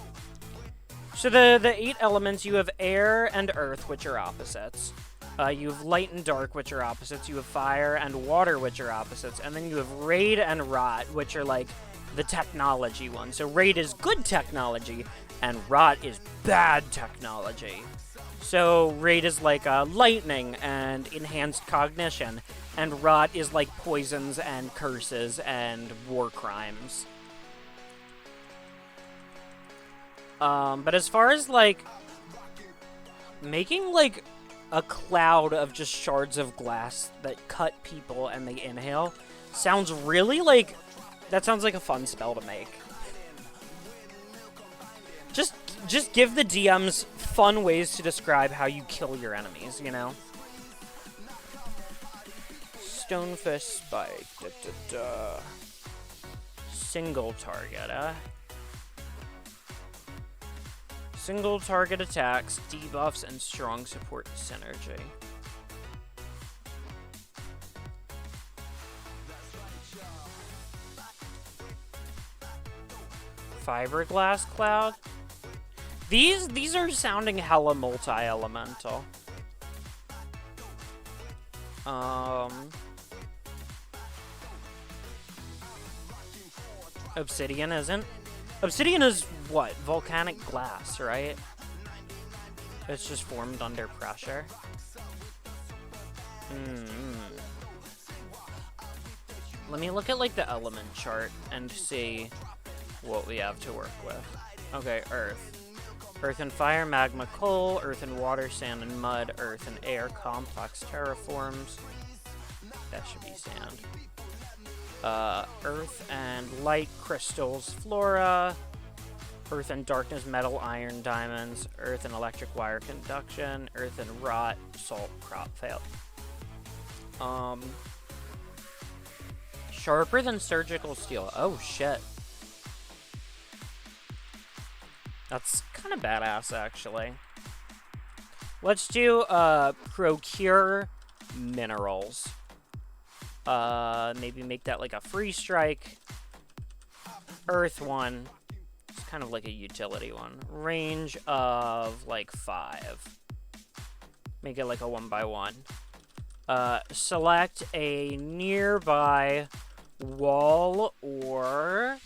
So the 8 elements, you have air and earth, which are opposites. You have light and dark, which are opposites. You have fire and water, which are opposites. And then you have raid and rot, which are, like, the technology one. So raid is good technology, and rot is bad technology. So raid is like lightning and enhanced cognition, and rot is like poisons and curses and war crimes. But as far as like making like a cloud of just shards of glass that cut people and they inhale sounds really like... That sounds like a fun spell to make. Just give the DMs fun ways to describe how you kill your enemies, you know? Stonefist Spike. Single target, Single target attacks, debuffs, and strong support synergy. Fiberglass Cloud. These are sounding hella multi-elemental. Obsidian isn't. Obsidian is what? Volcanic glass, right? It's just formed under pressure. Let me look at, like, the element chart and see what we have to work with. Okay, earth. Earth and fire, magma, coal, earth and water, sand and mud, earth and air, complex terraforms. That should be sand. Earth and light, crystals, flora. Earth and darkness, metal, iron, diamonds. Earth and electric wire conduction. Earth and rot, salt, crop fail. Sharper than surgical steel. Oh, shit. That's kind of badass, actually. Let's do, procure minerals. Maybe make that like a free strike. Earth one. It's kind of like a utility one. Range of, like, 5. Make it like a 1x1. Select a nearby wall or,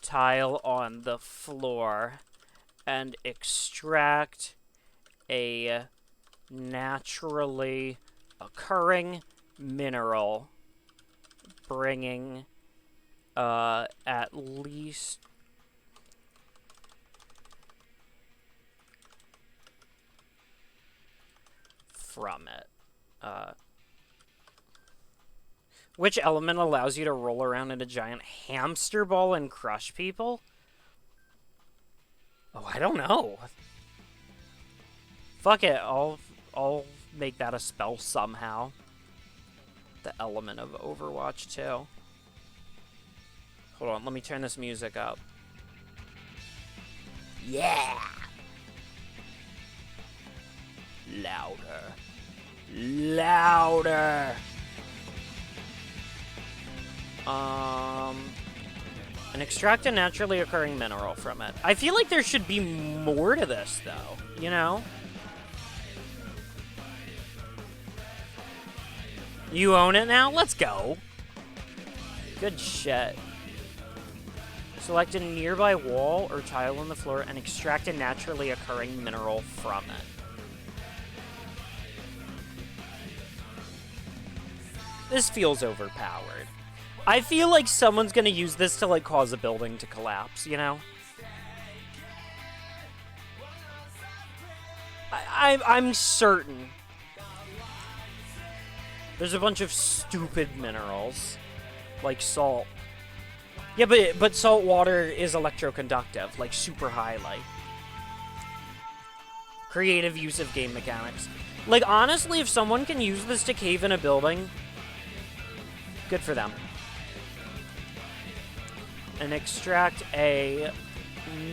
tile on the floor and extract a naturally occurring mineral, bringing at least from it. Which element allows you to roll around in a giant hamster ball and crush people? Oh, I don't know. Fuck it, I'll make that a spell somehow. The element of Overwatch 2. Hold on, let me turn this music up. Yeah! Louder. Louder! And extract a naturally occurring mineral from it. I feel like there should be more to this, though, you know? You own it now? Let's go. Good shit. Select a nearby wall or tile on the floor and extract a naturally occurring mineral from it. This feels overpowered. I feel like someone's gonna use this to, like, cause a building to collapse, you know? I'm certain. There's a bunch of stupid minerals, like salt. Yeah, but salt water is electroconductive, like super highly. Creative use of game mechanics. Like, honestly, if someone can use this to cave in a building, good for them. And extract a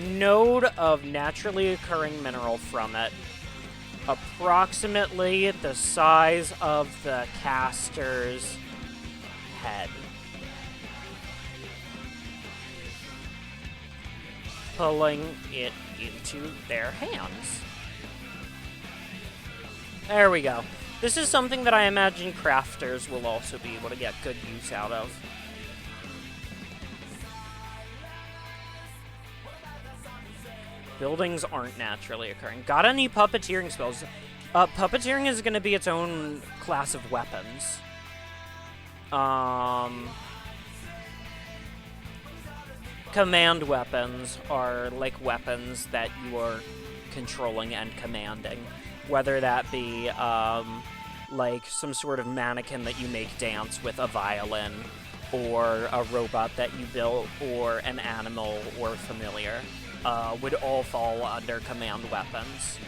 node of naturally occurring mineral from it, approximately the size of the caster's head. Pulling it into their hands. There we go. This is something that I imagine crafters will also be able to get good use out of. Buildings aren't naturally occurring. Got any puppeteering spells? Puppeteering is going to be its own class of weapons. Command weapons are like weapons that you are controlling and commanding. Whether that be, like, some sort of mannequin that you make dance with a violin, or a robot that you built, or an animal or familiar. Would all fall under command weapons.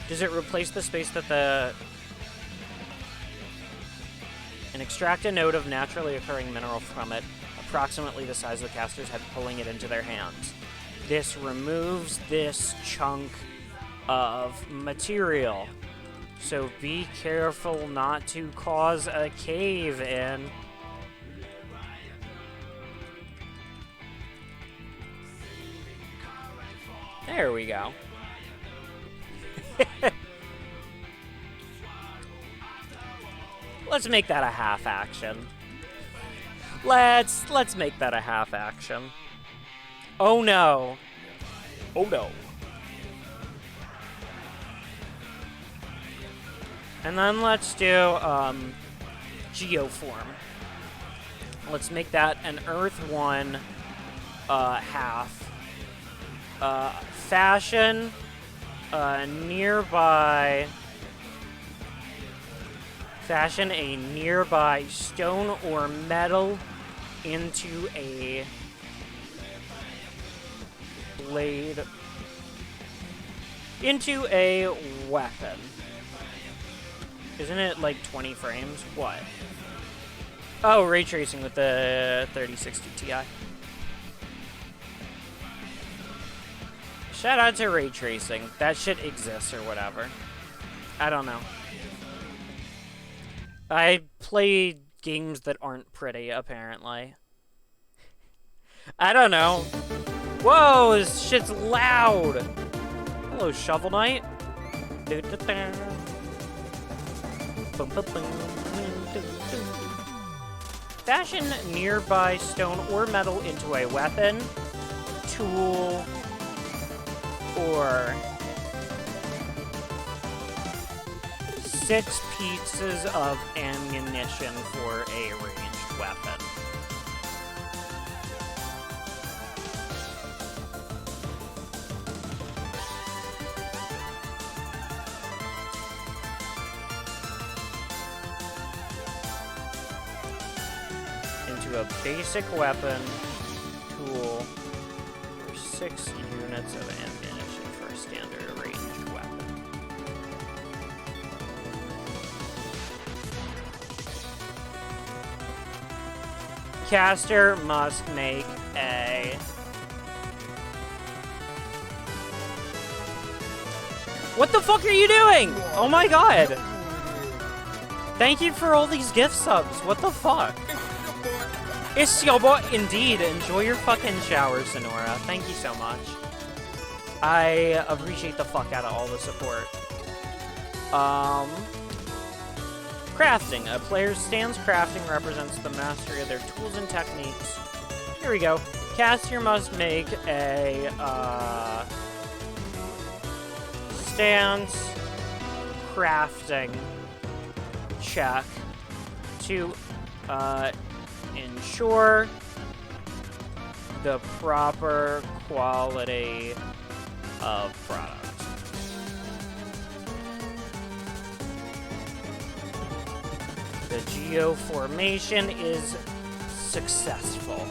Does it replace the space that the... And extract a node of naturally occurring mineral from it, approximately the size of the caster's head, pulling it into their hands. This removes this chunk of material. So be careful not to cause a cave-in. There we go. Let's make that a half action. Let's make that a half action. Oh no. Oh no. And then let's do geoform. Let's make that an Earth 1 half. Fashion nearby. Fashion a nearby stone or metal into a blade. Into a weapon. Isn't it like 20 frames? What? Oh, ray tracing with the 3060 Ti. Shout out to ray tracing. That shit exists or whatever. I don't know. I play games that aren't pretty, apparently. I don't know. Whoa, this shit's loud. Hello, Shovel Knight. Fashion nearby stone or metal into a weapon, tool, or 6 pieces of ammunition for a ranged weapon. Into a basic weapon, tool, or 6 units of ammunition for a standard ranged weapon. Caster must make a... What the fuck are you doing? Oh my god! Thank you for all these gift subs. What the fuck? It's your boy, indeed. Enjoy your fucking shower, Sonora. Thank you so much. I appreciate the fuck out of all the support. Crafting. A player's stance crafting represents the mastery of their tools and techniques. Here we go. Caster must make a, stance crafting check to, ensure the proper quality of product. The geoformation is successful.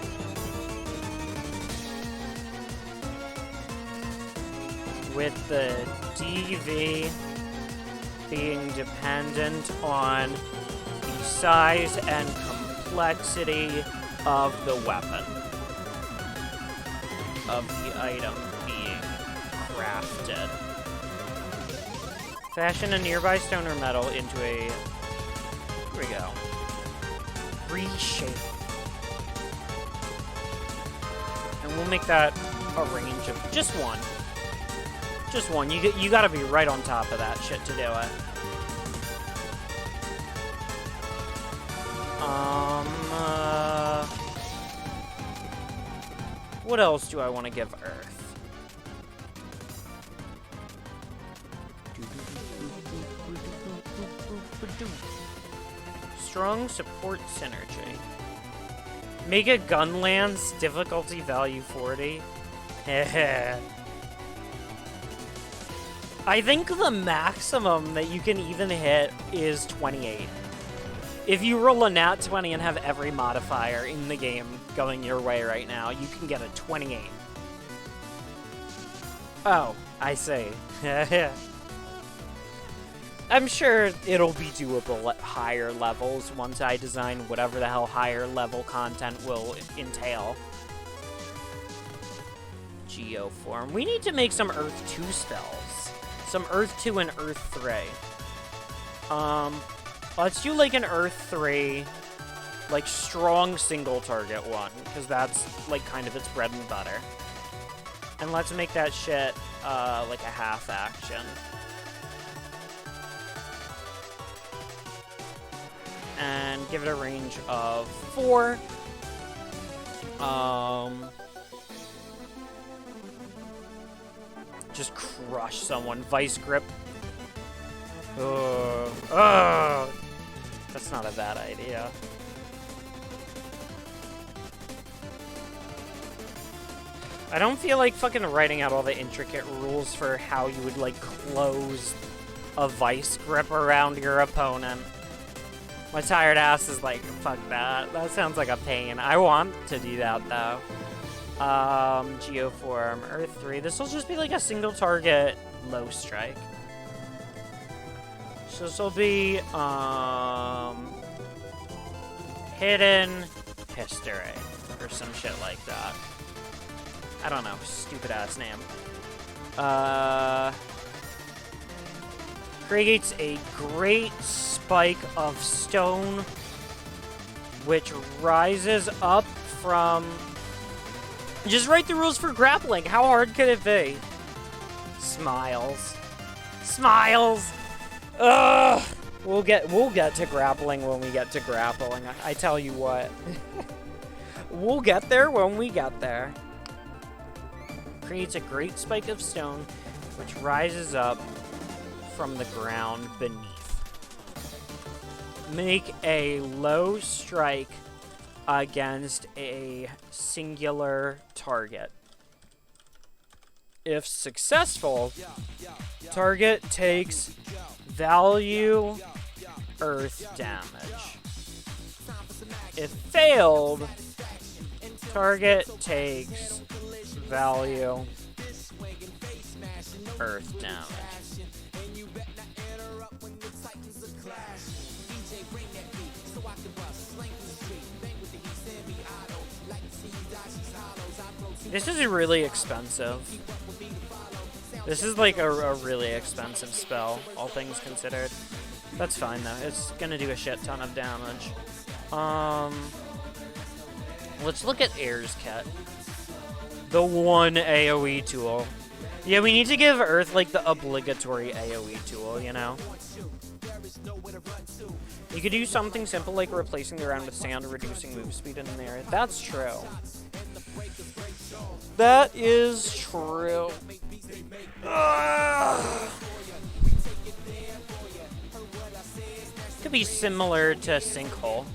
With the DV being dependent on the size and complexity of the weapon, of the item being crafted. Fashion a nearby stone or metal into a... Here we go. Reshape. And we'll make that a range of just one. Just one. You gotta be right on top of that shit to do it. What else do I want to give Earth? Strong support synergy. Make a gun lance difficulty value 40. I think the maximum that you can even hit is 28. If you roll a nat 20 and have every modifier in the game going your way right now, you can get a 28. Oh, I see. I'm sure it'll be doable at higher levels once I design whatever the hell higher level content will entail. Geoform. We need to make some Earth 2 spells. Some Earth 2 and Earth 3. Let's do like an Earth 3, like strong single target one, because that's like kind of its bread and butter. And let's make that shit like a half action. And give it a range of 4. Just crush someone. Vice grip. Oh, that's not a bad idea. I don't feel like fucking writing out all the intricate rules for how you would, like, close a vice grip around your opponent. My tired ass is like, fuck that. That sounds like a pain. I want to do that, though. Geoform, Earth 3. This will just be, like, a single target low strike. So this will be, hidden history, or some shit like that. I don't know, stupid-ass name. Creates a great spike of stone, which rises up from... Just write the rules for grappling. How hard could it be? Smiles. Smiles! Ugh! We'll get to grappling when we get to grappling. I tell you what. We'll get there when we get there. Creates a great spike of stone, which rises up from the ground beneath. Make a low strike against a singular target. If successful, target takes value earth damage. If failed, target takes value earth damage. This is really expensive. This is like a really expensive spell, all things considered. That's fine though. It's gonna do a shit ton of damage. Let's look at Air's Kit. The one AoE tool. Yeah, we need to give Earth like the obligatory AoE tool, you know? You could do something simple like replacing the ground with sand or reducing move speed in the air. That's true. That is true. Could be similar to Sinkhole.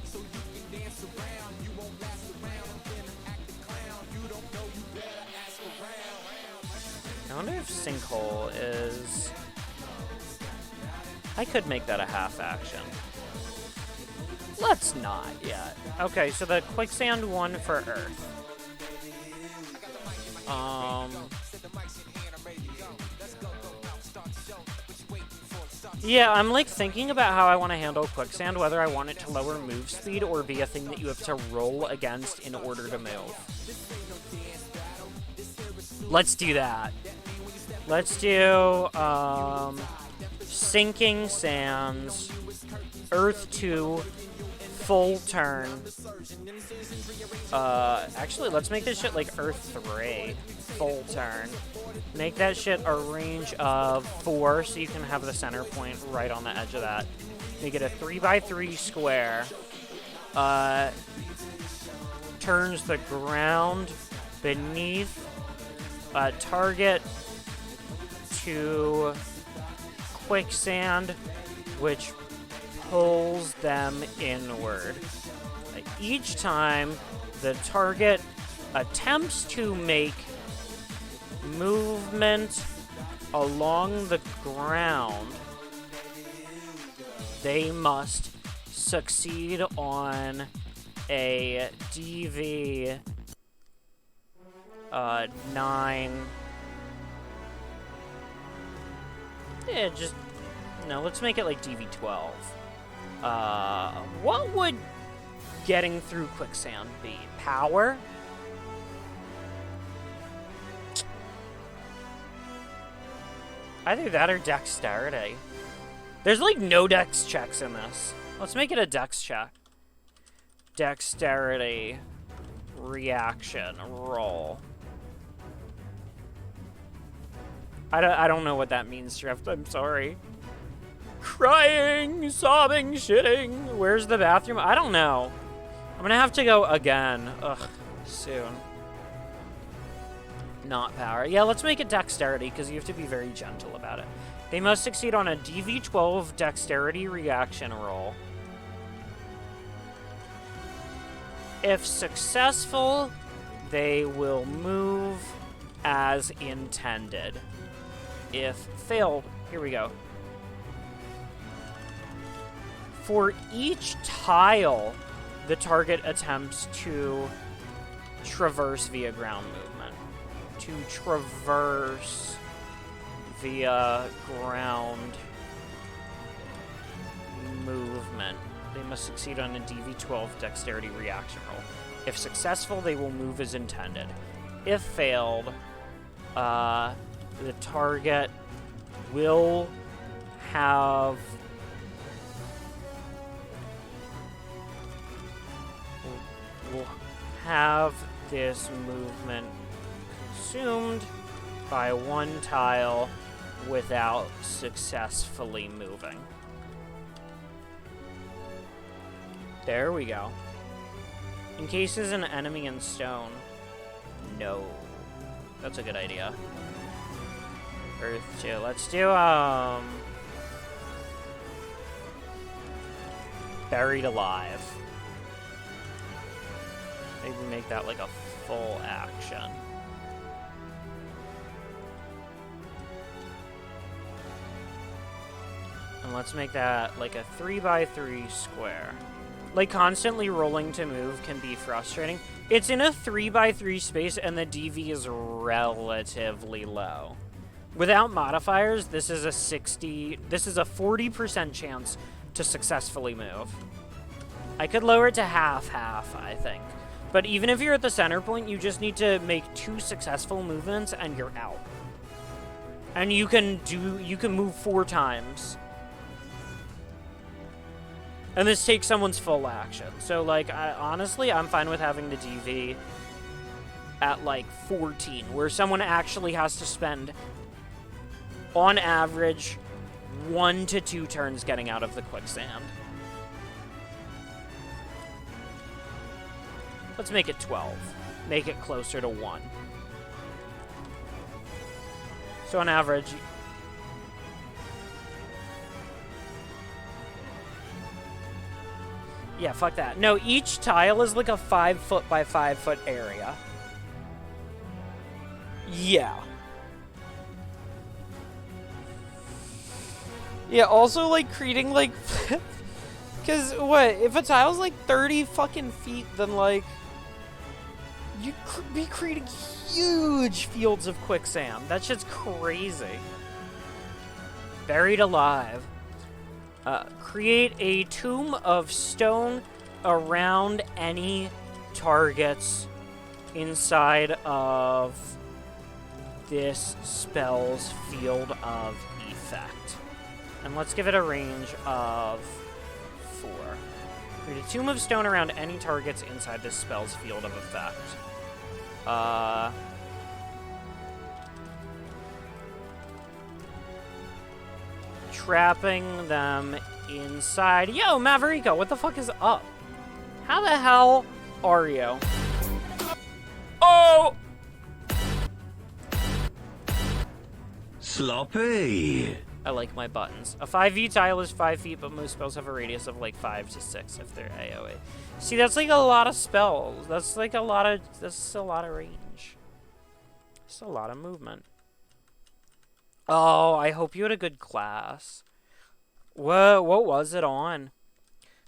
I wonder if Sinkhole is... I could make that a half action. Let's not yet. Okay, so the quicksand one for Earth. Yeah, I'm like thinking about how I want to handle quicksand, whether I want it to lower move speed or be a thing that you have to roll against in order to move. Let's do that. Let's do Sinking Sands, Earth 2, full turn. Actually, let's make this shit like Earth 3, full turn. Make that shit a range of 4, so you can have the center point right on the edge of that. Make it a 3x3 square. Turns the ground beneath target to quicksand, which pulls them inward. Each time the target attempts to make movement along the ground, they must succeed on a DV 9. Yeah, just no. Let's make it like DV 12. What would getting through quicksand be? Power? Either that or dexterity. There's like no dex checks in this. Let's make it a dex check. Dexterity. Reaction. Roll. I don't know what that means, Drift. I'm sorry. Crying, sobbing, shitting. Where's the bathroom? I don't know. I'm gonna have to go again. Ugh, soon. Not power. Yeah, let's make it dexterity, because you have to be very gentle about it. They must succeed on a DV12 dexterity reaction roll. If successful, they will move as intended. If failed, here we go. For each tile, the target attempts to traverse via ground movement. To traverse via ground movement. They must succeed on a DV12 dexterity reaction roll. If successful, they will move as intended. If failed, the target will have this movement consumed by one tile without successfully moving. There we go. Encases an enemy in stone. No. That's a good idea. Earth 2. Let's do, Buried Alive. Maybe make that like a full action. And let's make that like a 3x3 square. Like, constantly rolling to move can be frustrating. It's in a 3x3 space, and the DV is relatively low. Without modifiers, this is a 40% chance to successfully move. I could lower it to half-half, I think. But even if you're at the center point, you just need to make 2 successful movements, and you're out. And you can move 4 times. And this takes someone's full action. So, like, honestly, I'm fine with having the DV at, like, 14, where someone actually has to spend, on average, 1 to 2 turns getting out of the quicksand. Let's make it 12. Make it closer to 1. So, on average... Yeah, fuck that. No, each tile is like a 5-foot by 5-foot area. Yeah. Yeah, also, like, creating, like... Because, what, if a tile's, like, 30 fucking feet, then, like... You'd be creating huge fields of quicksand. That shit's crazy. Buried Alive. Create a tomb of stone around any targets inside of this spell's field of effect. And let's give it a range of 4. Create a tomb of stone around any targets inside this spell's field of effect. Trapping them inside. Yo, Maverico, what the fuck is up? How the hell are you? Oh! Sloppy. I like my buttons. A 5e tile is 5 feet, but most spells have a radius of like 5 to 6 if they're AoE. See, that's like a lot of spells. That's like a lot of, that's a lot of range. That's a lot of movement. Oh, I hope you had a good class. What was it on?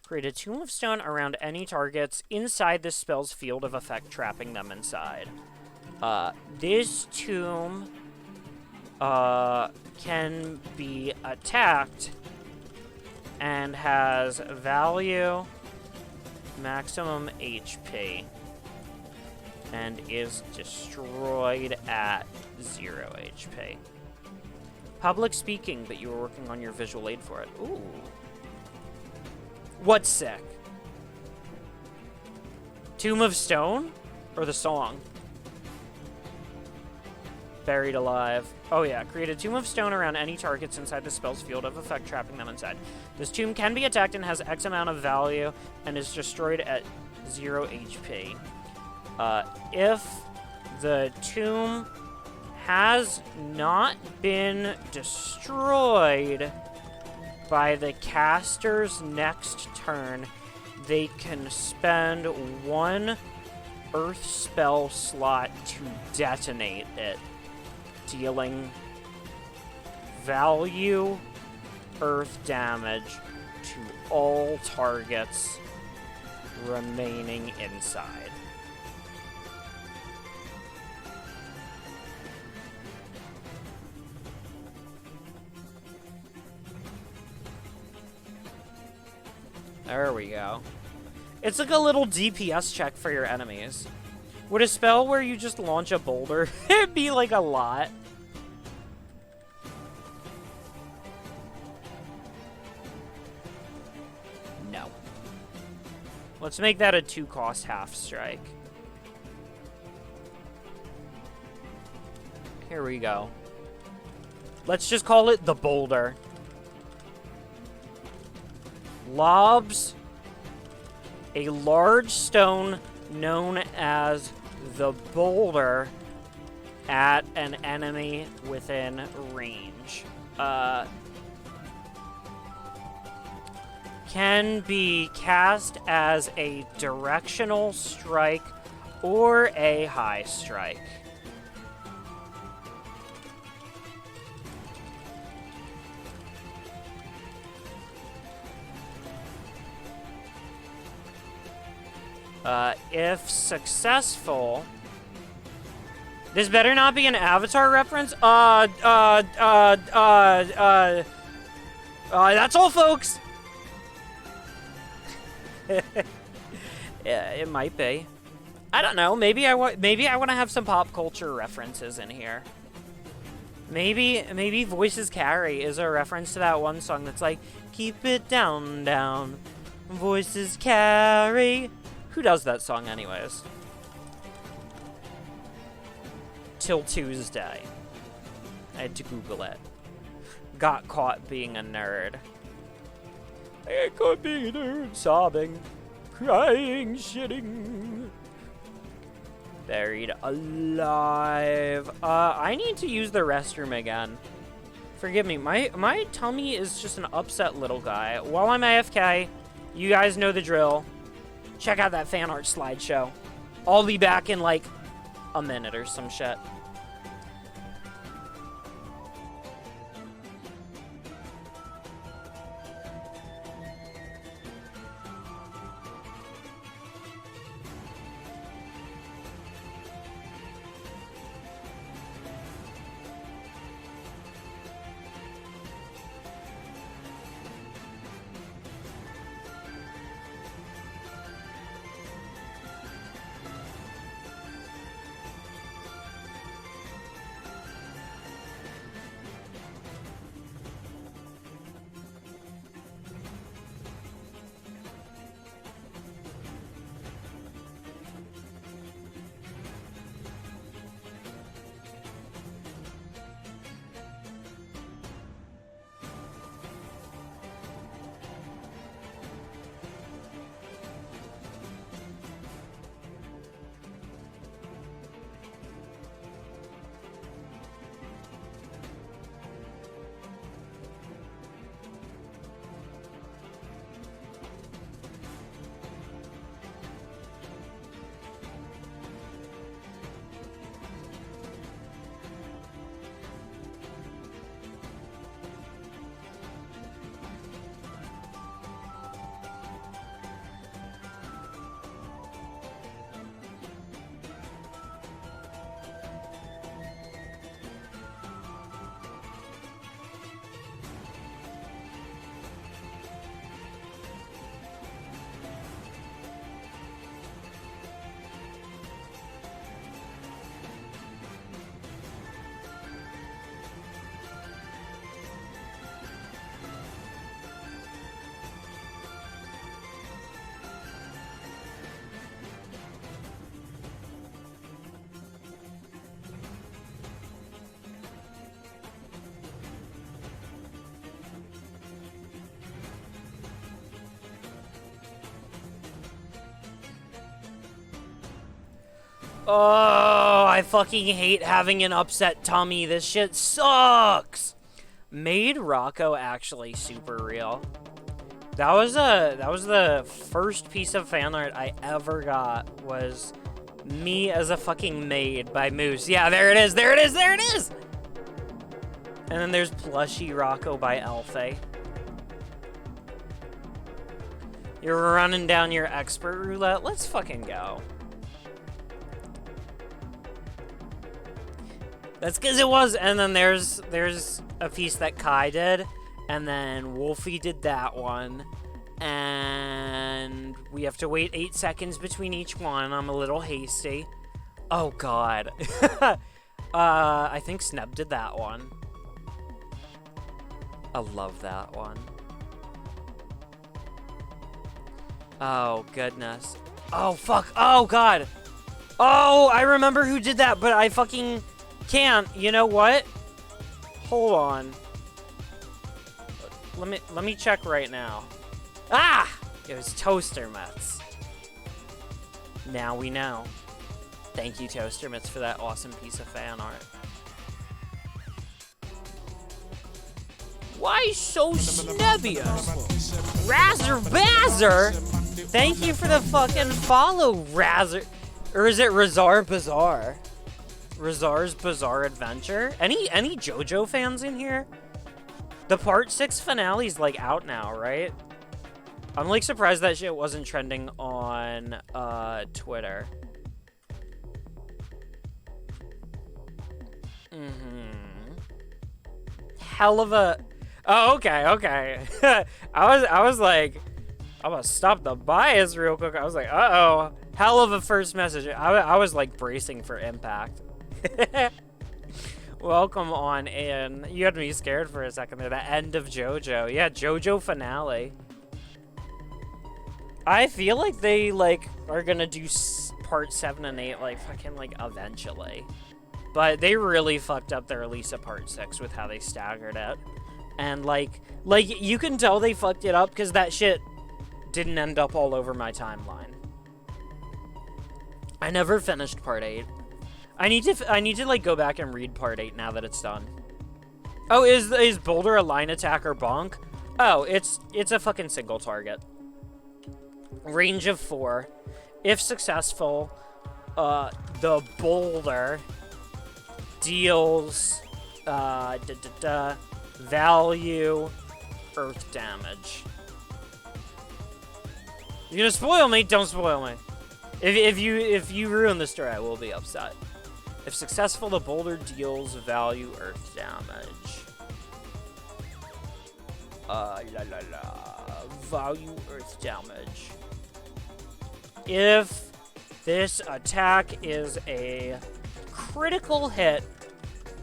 Create a tomb of stone around any targets inside this spell's field of effect, trapping them inside. This tomb can be attacked and has value maximum HP and is destroyed at 0 HP. Public speaking, but you were working on your visual aid for it. Ooh. What's sick? Tomb of Stone? Or the song? Buried Alive. Oh yeah, create a Tomb of Stone around any targets inside the spell's field of effect, trapping them inside. This tomb can be attacked and has X amount of value and is destroyed at 0 HP. If the tomb has not been destroyed by the caster's next turn, they can spend 1 earth spell slot to detonate it, dealing value earth damage to all targets remaining inside. There we go. It's like a little DPS check for your enemies. Would a spell where you just launch a boulder it'd be like a lot? No. Let's make that a 2-cost half strike. Here we go. Let's just call it the boulder. Lobs a large stone known as the boulder at an enemy within range. Can be cast as a directional strike or a high strike. If successful, this better not be an Avatar reference. That's all, folks. Yeah, it might be. I don't know. Maybe I want to have some pop culture references in here. Maybe Voices Carry is a reference to that one song that's like, keep it down, down. Voices carry. Who does that song anyways? Till Tuesday. I had to Google it. Got caught being a nerd. I got caught being a nerd. Sobbing. Crying. Shitting. Buried alive. I need to use the restroom again. Forgive me. My tummy is just an upset little guy. While I'm AFK, you guys know the drill. Check out that fan art slideshow. I'll be back in like a minute or some shit. Oh, I fucking hate having an upset tummy. This shit sucks. Made Rocco actually super real. That was the first piece of fan art I ever got, was me as a fucking maid by Moose. Yeah, there it is, there it is, there it is! And then there's Plushy Rocco by Elfie. You're running down your expert roulette? Let's fucking go. That's because it was, and then there's a piece that Kai did, and then Wolfie did that one, and we have to wait 8 seconds between each one. I'm a little hasty. Oh god. I think Sneb did that one. I love that one. Oh goodness. Oh fuck. Oh god. Oh, I remember who did that, but I fucking can't. You know what? Hold on. Let me check right now. Ah! It was Toaster Mitts. Now we know. Thank you, Toaster Mitts, for that awesome piece of fan art. Why so snebbious? Razzer Bazzer? Thank you for the fucking follow, Razzer. Or is it Razar Bazaar? Razar's Bizarre Adventure? Any JoJo fans in here? The Part 6 finale's like out now, right? I'm like surprised that shit wasn't trending on Twitter. Hell of a... Oh, okay, okay. I was like, I'm gonna stop the bias real quick. I was like, uh-oh. Hell of a first message. I was like bracing for impact. Welcome on in. You had me scared for a second there. The end of JoJo. Yeah, JoJo finale. I feel like they like are gonna do part 7 and 8 like fucking like eventually. But they really fucked up their release of part 6 with how they staggered it. And like you can tell they fucked it up because that shit didn't end up all over my timeline. I never finished part 8. I need to like go back and read part 8 now that it's done. Oh, is Boulder a line attack or bonk? Oh, it's a fucking single target. Range of 4. If successful, the boulder deals value earth damage. You're gonna spoil me? Don't spoil me. If you ruin the story, I will be upset. If successful, the boulder deals value earth damage. Value earth damage. If this attack is a critical hit,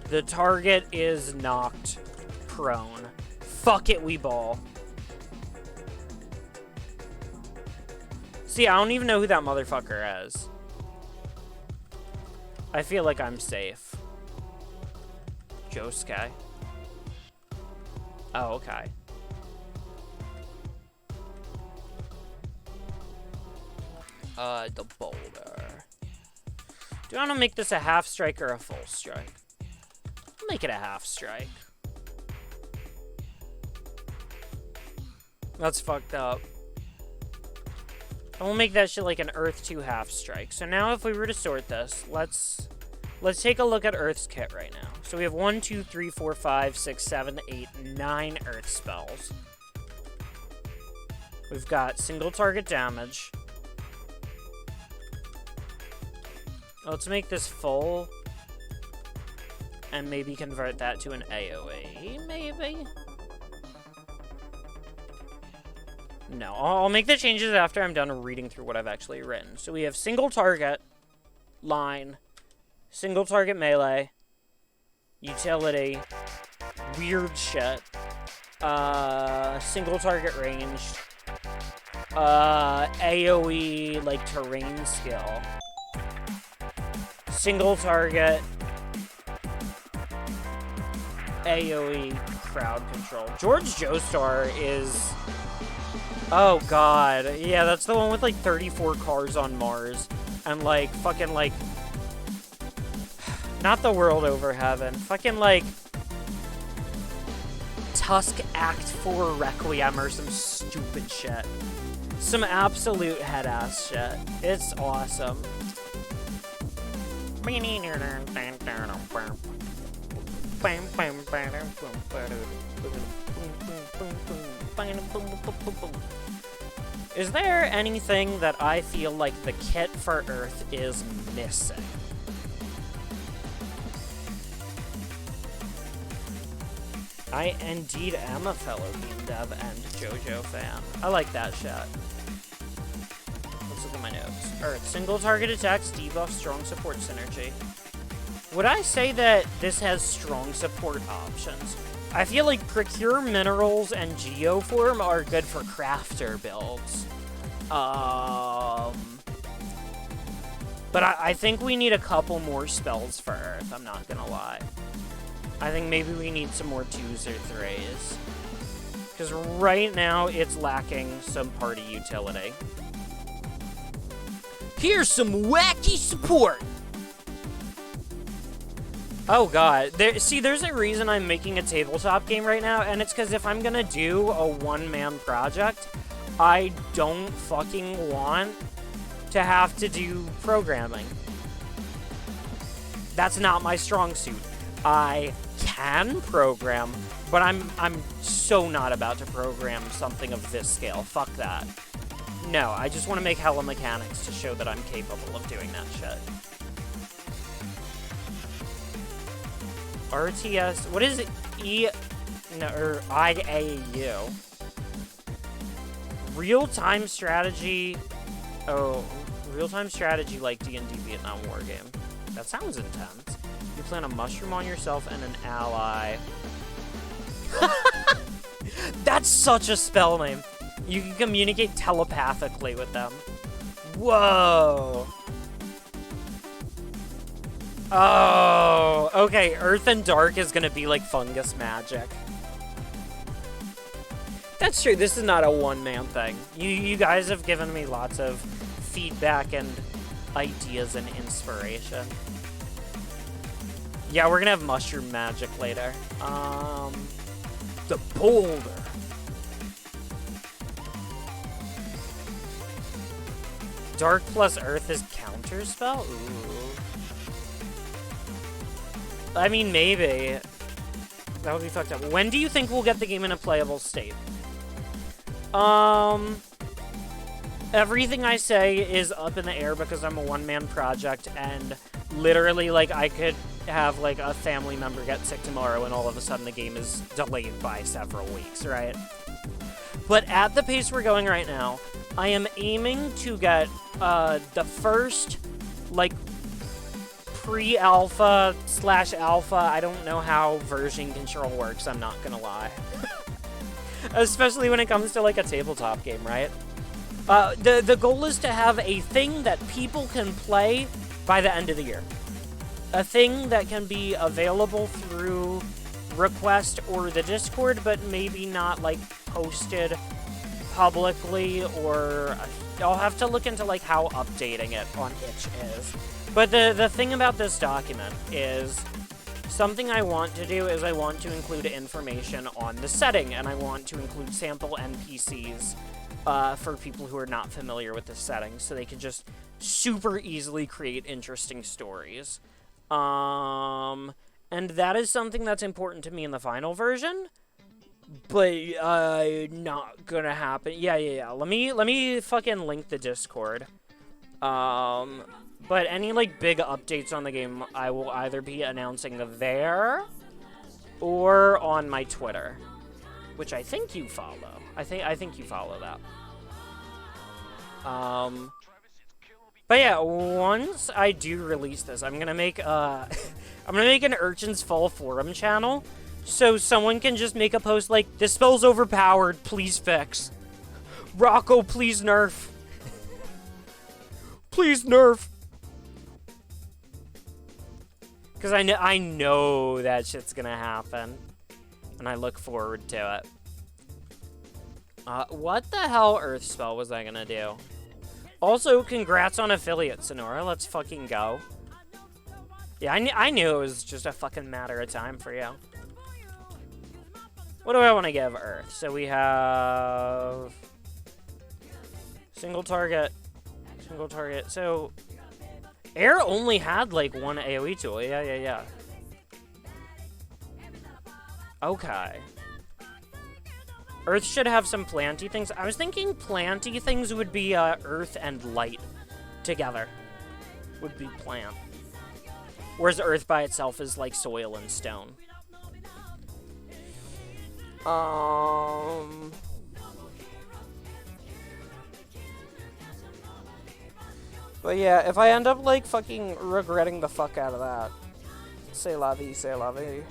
the target is knocked prone. Fuck it, we ball. See, I don't even know who that motherfucker is. I feel like I'm safe. Josuke. Oh, okay. The boulder. Do I want to make this a half strike or a full strike? I'll make it a half strike. That's fucked up. And we'll make that shit like an Earth 2 half strike. So now if we were to sort this, let's take a look at Earth's kit right now. So we have 1, 2, 3, 4, 5, 6, 7, 8, 9 Earth spells. We've got single target damage. Let's make this full. And maybe convert that to an AoE, maybe? No, I'll make the changes after I'm done reading through what I've actually written. So we have single target, line, single target melee, utility, weird shit, single target ranged, AoE, like terrain skill, single target, AoE, crowd control. George Joestar is... Oh god, yeah, that's the one with like 34 cars on Mars, and like fucking like Not the world over heaven. Fucking, like, Tusk Act 4 Requiem or some stupid shit. Some absolute head-ass shit. It's awesome. Is there anything that I feel like the kit for Earth is missing? I indeed am a fellow game dev and JoJo fan. I like that shit. Let's look at my notes. Earth, single target attacks, debuff, strong support synergy. Would I say that this has strong support options? I feel like Procure Minerals and Geoform are good for crafter builds. But I think we need a couple more spells for Earth, I'm not gonna lie. I think maybe we need some more 2s or 3s. Because right now, it's lacking some party utility. Here's some wacky support! Oh god, there's a reason I'm making a tabletop game right now, and it's because if I'm gonna do a one-man project, I don't fucking want to have to do programming. That's not my strong suit. I can program, but I'm so not about to program something of this scale. Fuck that. No, I just want to make hella mechanics to show that I'm capable of doing that shit. RTS, what is it? Or IAU? Real-time strategy. Oh, real-time strategy like D&D Vietnam War game. That sounds intense. You plant a mushroom on yourself and an ally. That's such a spell name. You can communicate telepathically with them. Whoa. Oh, okay. Earth and Dark is gonna be like fungus magic. That's true. This is not a one-man thing. You guys have given me lots of feedback and ideas and inspiration. Yeah, we're gonna have mushroom magic later. The boulder. Dark plus Earth is counterspell? Ooh. I mean, maybe. That would be fucked up. When do you think we'll get the game in a playable state? Everything I say is up in the air because I'm a one-man project, and literally, like, I could have, like, a family member get sick tomorrow, and all of a sudden the game is delayed by several weeks, right? But at the pace we're going right now, I am aiming to get, the first, like, pre-alpha / alpha. I don't know how version control works, I'm not gonna lie. Especially when it comes to, like, a tabletop game, right? The goal is to have a thing that people can play by the end of the year. A thing that can be available through request or the Discord, but maybe not, like, posted publicly, or I'll have to look into, like, how updating it on itch is. But the thing about this document is something I want to do is I want to include information on the setting, and I want to include sample NPCs for people who are not familiar with the setting, so they can just super easily create interesting stories. And that is something that's important to me in the final version, but not gonna happen. Yeah. Let me fucking link the Discord. But any, like, big updates on the game, I will either be announcing there or on my Twitter, which I think you follow. I think you follow that. But yeah, once I do release this, I'm gonna make I'm gonna make an Urchin's Fall forum channel, so someone can just make a post like, "This spell's overpowered, please fix. Rocco, please nerf. Please nerf." Because I know that shit's gonna happen, and I look forward to it. What the hell Earth spell was I gonna do? Also, congrats on affiliate, Sonora. Let's fucking go. Yeah, I knew it was just a fucking matter of time for you. What do I want to give Earth? So we have... Single target. Single target. So... Air only had, like, one AoE tool. Yeah. Okay. Earth should have some planty things. I was thinking planty things would be Earth and Light together. Would be plant. Whereas Earth by itself is like soil and stone. But yeah, if I end up like fucking regretting the fuck out of that, c'est la vie, c'est la vie.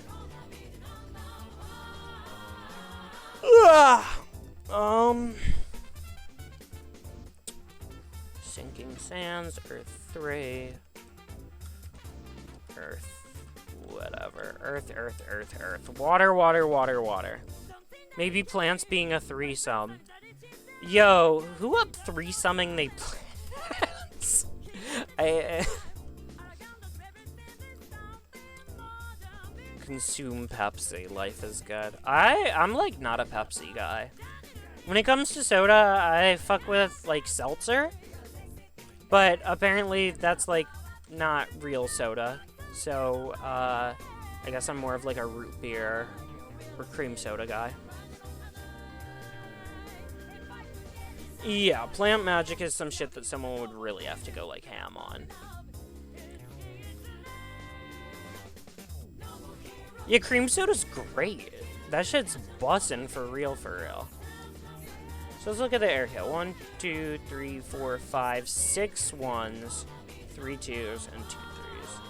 Sinking Sands, Earth 3. Earth, whatever. Earth. Water. Maybe plants being a threesome. Yo, who up threesoming they plants? Consume Pepsi. Life is good. I'm like not a Pepsi guy. When it comes to soda, I fuck with like seltzer. But apparently that's like not real soda. So, I guess I'm more of like a root beer or cream soda guy. Yeah, plant magic is some shit that someone would really have to go like ham on. Yeah, cream soda's great. That shit's bussin' for real. So let's look at the air hit. 1, 2, 3, 4, 5, 6 ones, 3 twos, and 2 threes.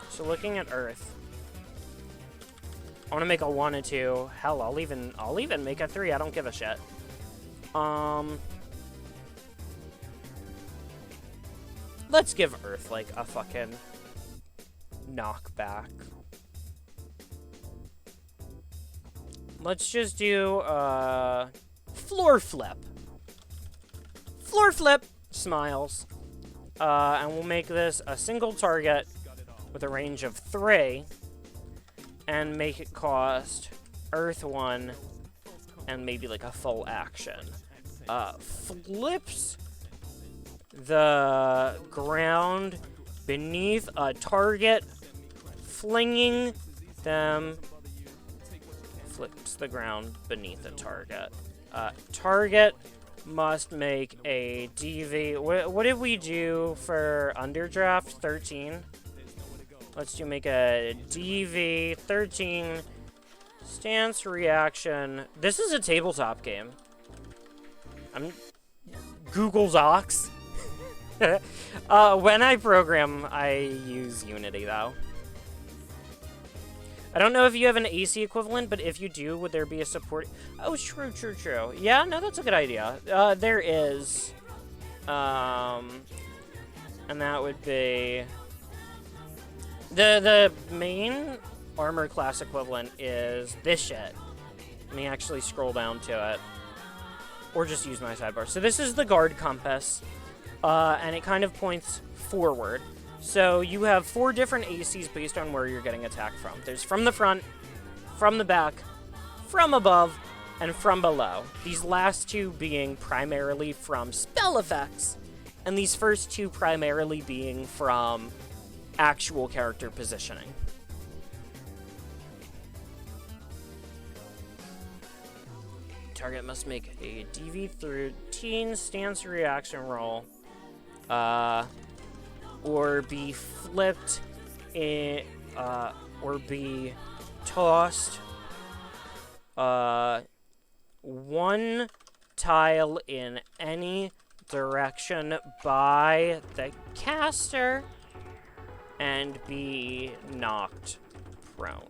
So looking at Earth, I want to make a 1, a 2. Hell, I'll even make a 3. I don't give a shit. Let's give Earth like a fucking knockback. Let's just do floor flip. Floor flip smiles. And we'll make this a single target with a range of 3 and make it cost Earth 1 and maybe like a full action. Flips the ground beneath a target, flinging them. Flips the ground beneath a target. Target must make a DV. What did we do for Underdraft? 13. Let's make a DV 13 stance reaction. This is a tabletop game. I'm Google Docs. When I program, I use Unity though. I don't know if you have an AC equivalent, but if you do, would there be a support? Oh, true. Yeah, no, that's a good idea. There is. And that would be... The main armor class equivalent is this shit. Let me actually scroll down to it. Or just use my sidebar. So this is the guard compass. And it kind of points forward. So you have 4 different ACs based on where you're getting attacked from. There's from the front, from the back, from above, and from below. These last 2 being primarily from spell effects, and these first 2 primarily being from actual character positioning. Target must make a DV13 stance reaction roll. Or be flipped in, or be tossed 1 tile in any direction by the caster and be knocked prone.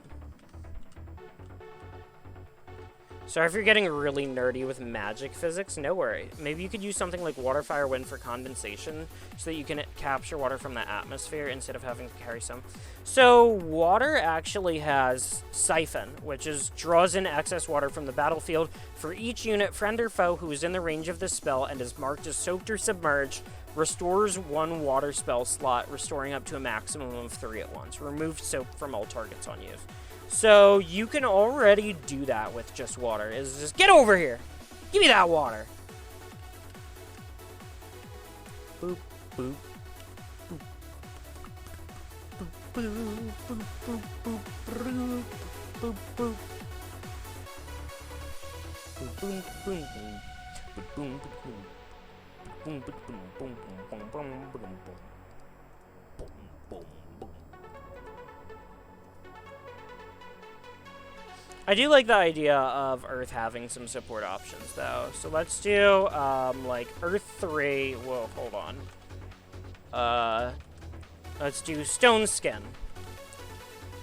Sorry if you're getting really nerdy with magic physics, no worry. Maybe you could use something like water, fire, wind for condensation so that you can capture water from the atmosphere instead of having to carry some. So water actually has siphon, which is draws in excess water from the battlefield for each unit, friend or foe, who is in the range of this spell and is marked as soaked or submerged Restores 1 water spell slot, restoring up to a maximum of 3 at once. Remove soap from all targets on use. So you can already do that with just water. Is just get over here. Give me that water. Boop, boop. Boop, boop, boop, boop, boop, boop, boop, boop. Boom, boom, boom, boom, boom, boom, boom, boom, boom, boom, boom, boom, boom, boom, boom. I do like the idea of Earth having some support options, though. So let's do, like, Earth 3. Whoa, hold on. Let's do Stone Skin.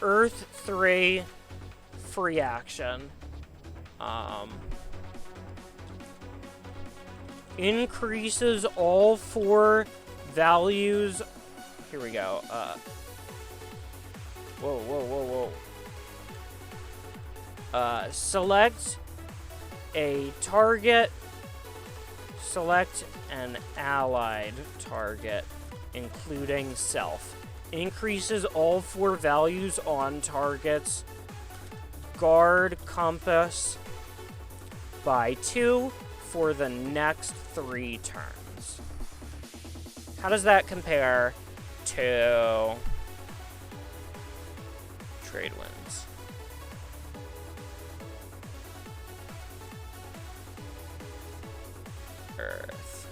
Earth 3, free action. Increases all 4 values. Here we go. Whoa, whoa, whoa, whoa. Select a target, select an allied target, including self. Increases all 4 values on targets, guard, compass, by 2 for the next 3 turns. How does that compare to trade winds? Earth.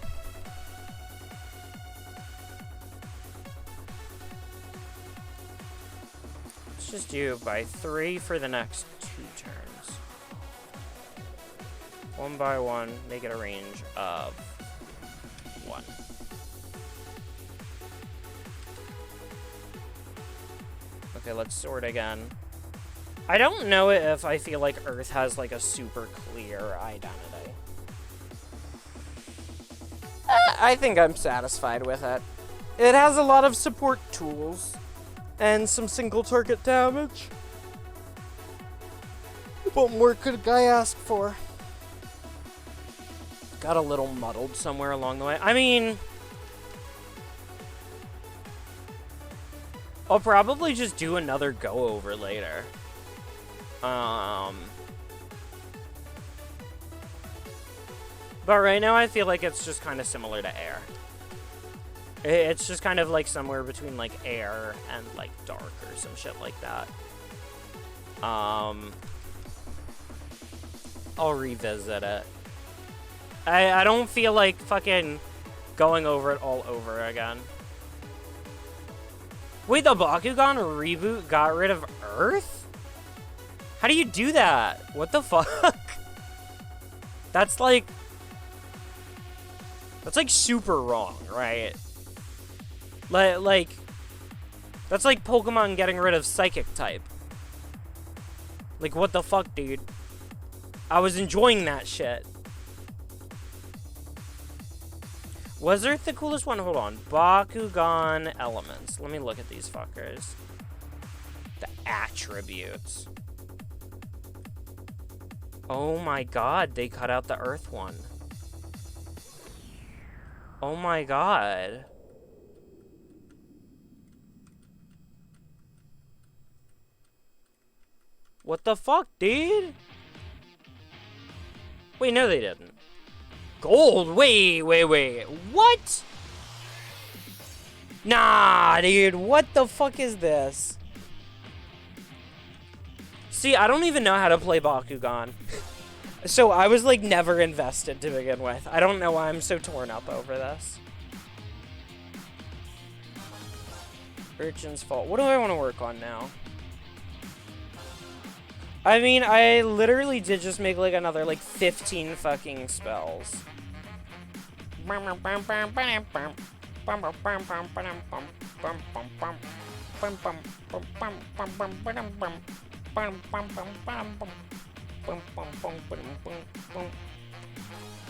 Let's just do by 3 for the next 2 turns. 1 by 1, make it a range of 1. Okay, let's sort again. I don't know if I feel like Earth has like a super clear identity. I think I'm satisfied with it. It has a lot of support tools and some single target damage. What more could a guy ask for? Got a little muddled somewhere along the way. I mean, I'll probably just do another go over later. But right now I feel like it's just kind of similar to air. It's just kind of like somewhere between like air and like dark or some shit like that. I'll revisit it. I don't feel like fucking going over it all over again. Wait, the Bakugan reboot got rid of Earth? How do you do that? What the fuck? That's like super wrong, right? Like, that's like Pokemon getting rid of Psychic type. Like, what the fuck, dude? I was enjoying that shit. Was Earth the coolest one? Hold on. Bakugan elements. Let me look at these fuckers. The attributes. Oh my god, they cut out the Earth one. Oh my god. What the fuck, dude? Wait, no they didn't. Gold? Wait. What? Nah, dude. What the fuck is this? See, I don't even know how to play Bakugan. So I was, like, never invested to begin with. I don't know why I'm so torn up over this. Urchin's fault. What do I want to work on now? I mean, I literally did just make, like, another, like, 15 fucking spells.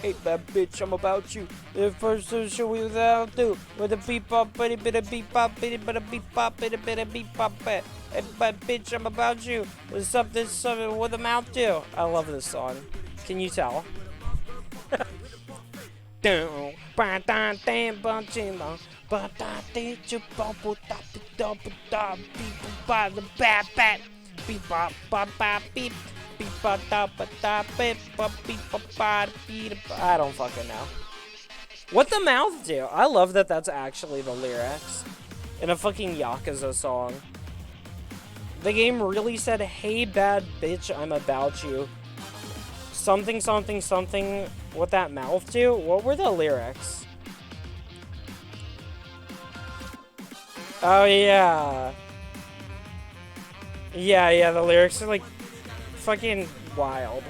Hey, bad bitch, I'm about you. The first show without do. With a beep pop, bitty bitty beep pop, bitty bitty beep pop, bitty bitty beep pop. Hey, bad bitch, I'm about you. With something with a mouth do. I love this song. Can you tell? I don't fucking know. What the mouth do? I love that that's actually the lyrics in a fucking Yakuza song. The game really said, hey bad bitch, I'm about you. Something, something, something. What that mouth do? What were the lyrics? Oh, yeah. Yeah, the lyrics are, like, fucking wild.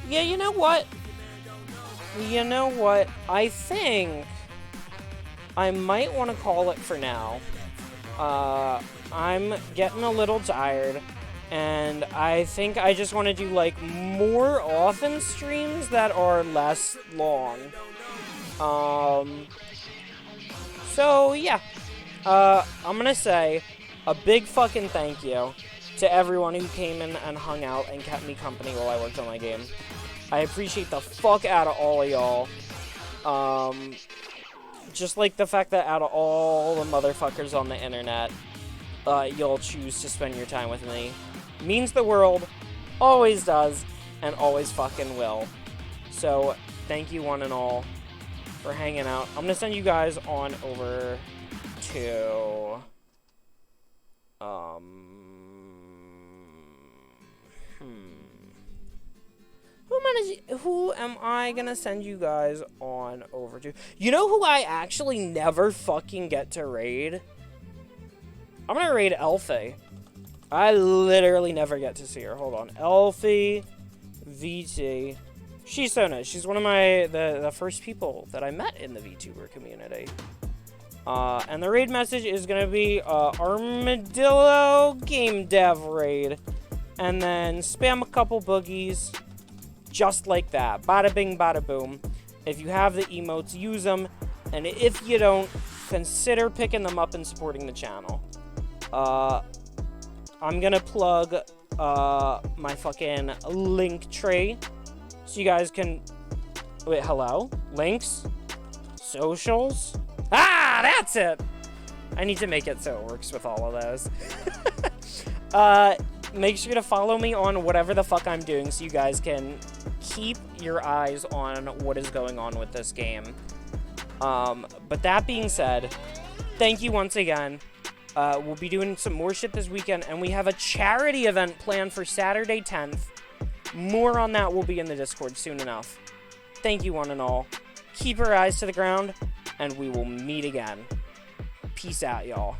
Yeah, you know what? I think I might want to call it for now. I'm getting a little tired, and I think I just want to do, like, more often streams that are less long. So, yeah. I'm gonna say a big fucking thank you to everyone who came in and hung out and kept me company while I worked on my game. I appreciate the fuck out of all of y'all. Just like the fact that out of all the motherfuckers on the internet, you'll choose to spend your time with me. Means the world, always does, and always fucking will. So, thank you one and all for hanging out. I'm gonna send you guys on over to... Who am I gonna send you guys on over to? You know who I actually never fucking get to raid? I'm gonna raid Elfie. I literally never get to see her. Hold on. Elfie VT. She's so nice. She's one of the first people that I met in the VTuber community. And the raid message is gonna be Armadillo Game Dev raid. And then spam a couple boogies. Just like that. Bada bing, bada boom. If you have the emotes, use them. And if you don't, consider picking them up and supporting the channel. I'm gonna plug my fucking link tree. So you guys can... Wait, hello? Links? Socials? Ah, that's it! I need to make it so it works with all of those. Make sure to follow me on whatever the fuck I'm doing so you guys can keep your eyes on what is going on with this game. But that being said, thank you once again. We'll be doing some more shit this weekend, and we have a charity event planned for Saturday 10th. More on that will be in the Discord soon enough. Thank you one and all. Keep your eyes to the ground, and we will meet again. Peace out, y'all.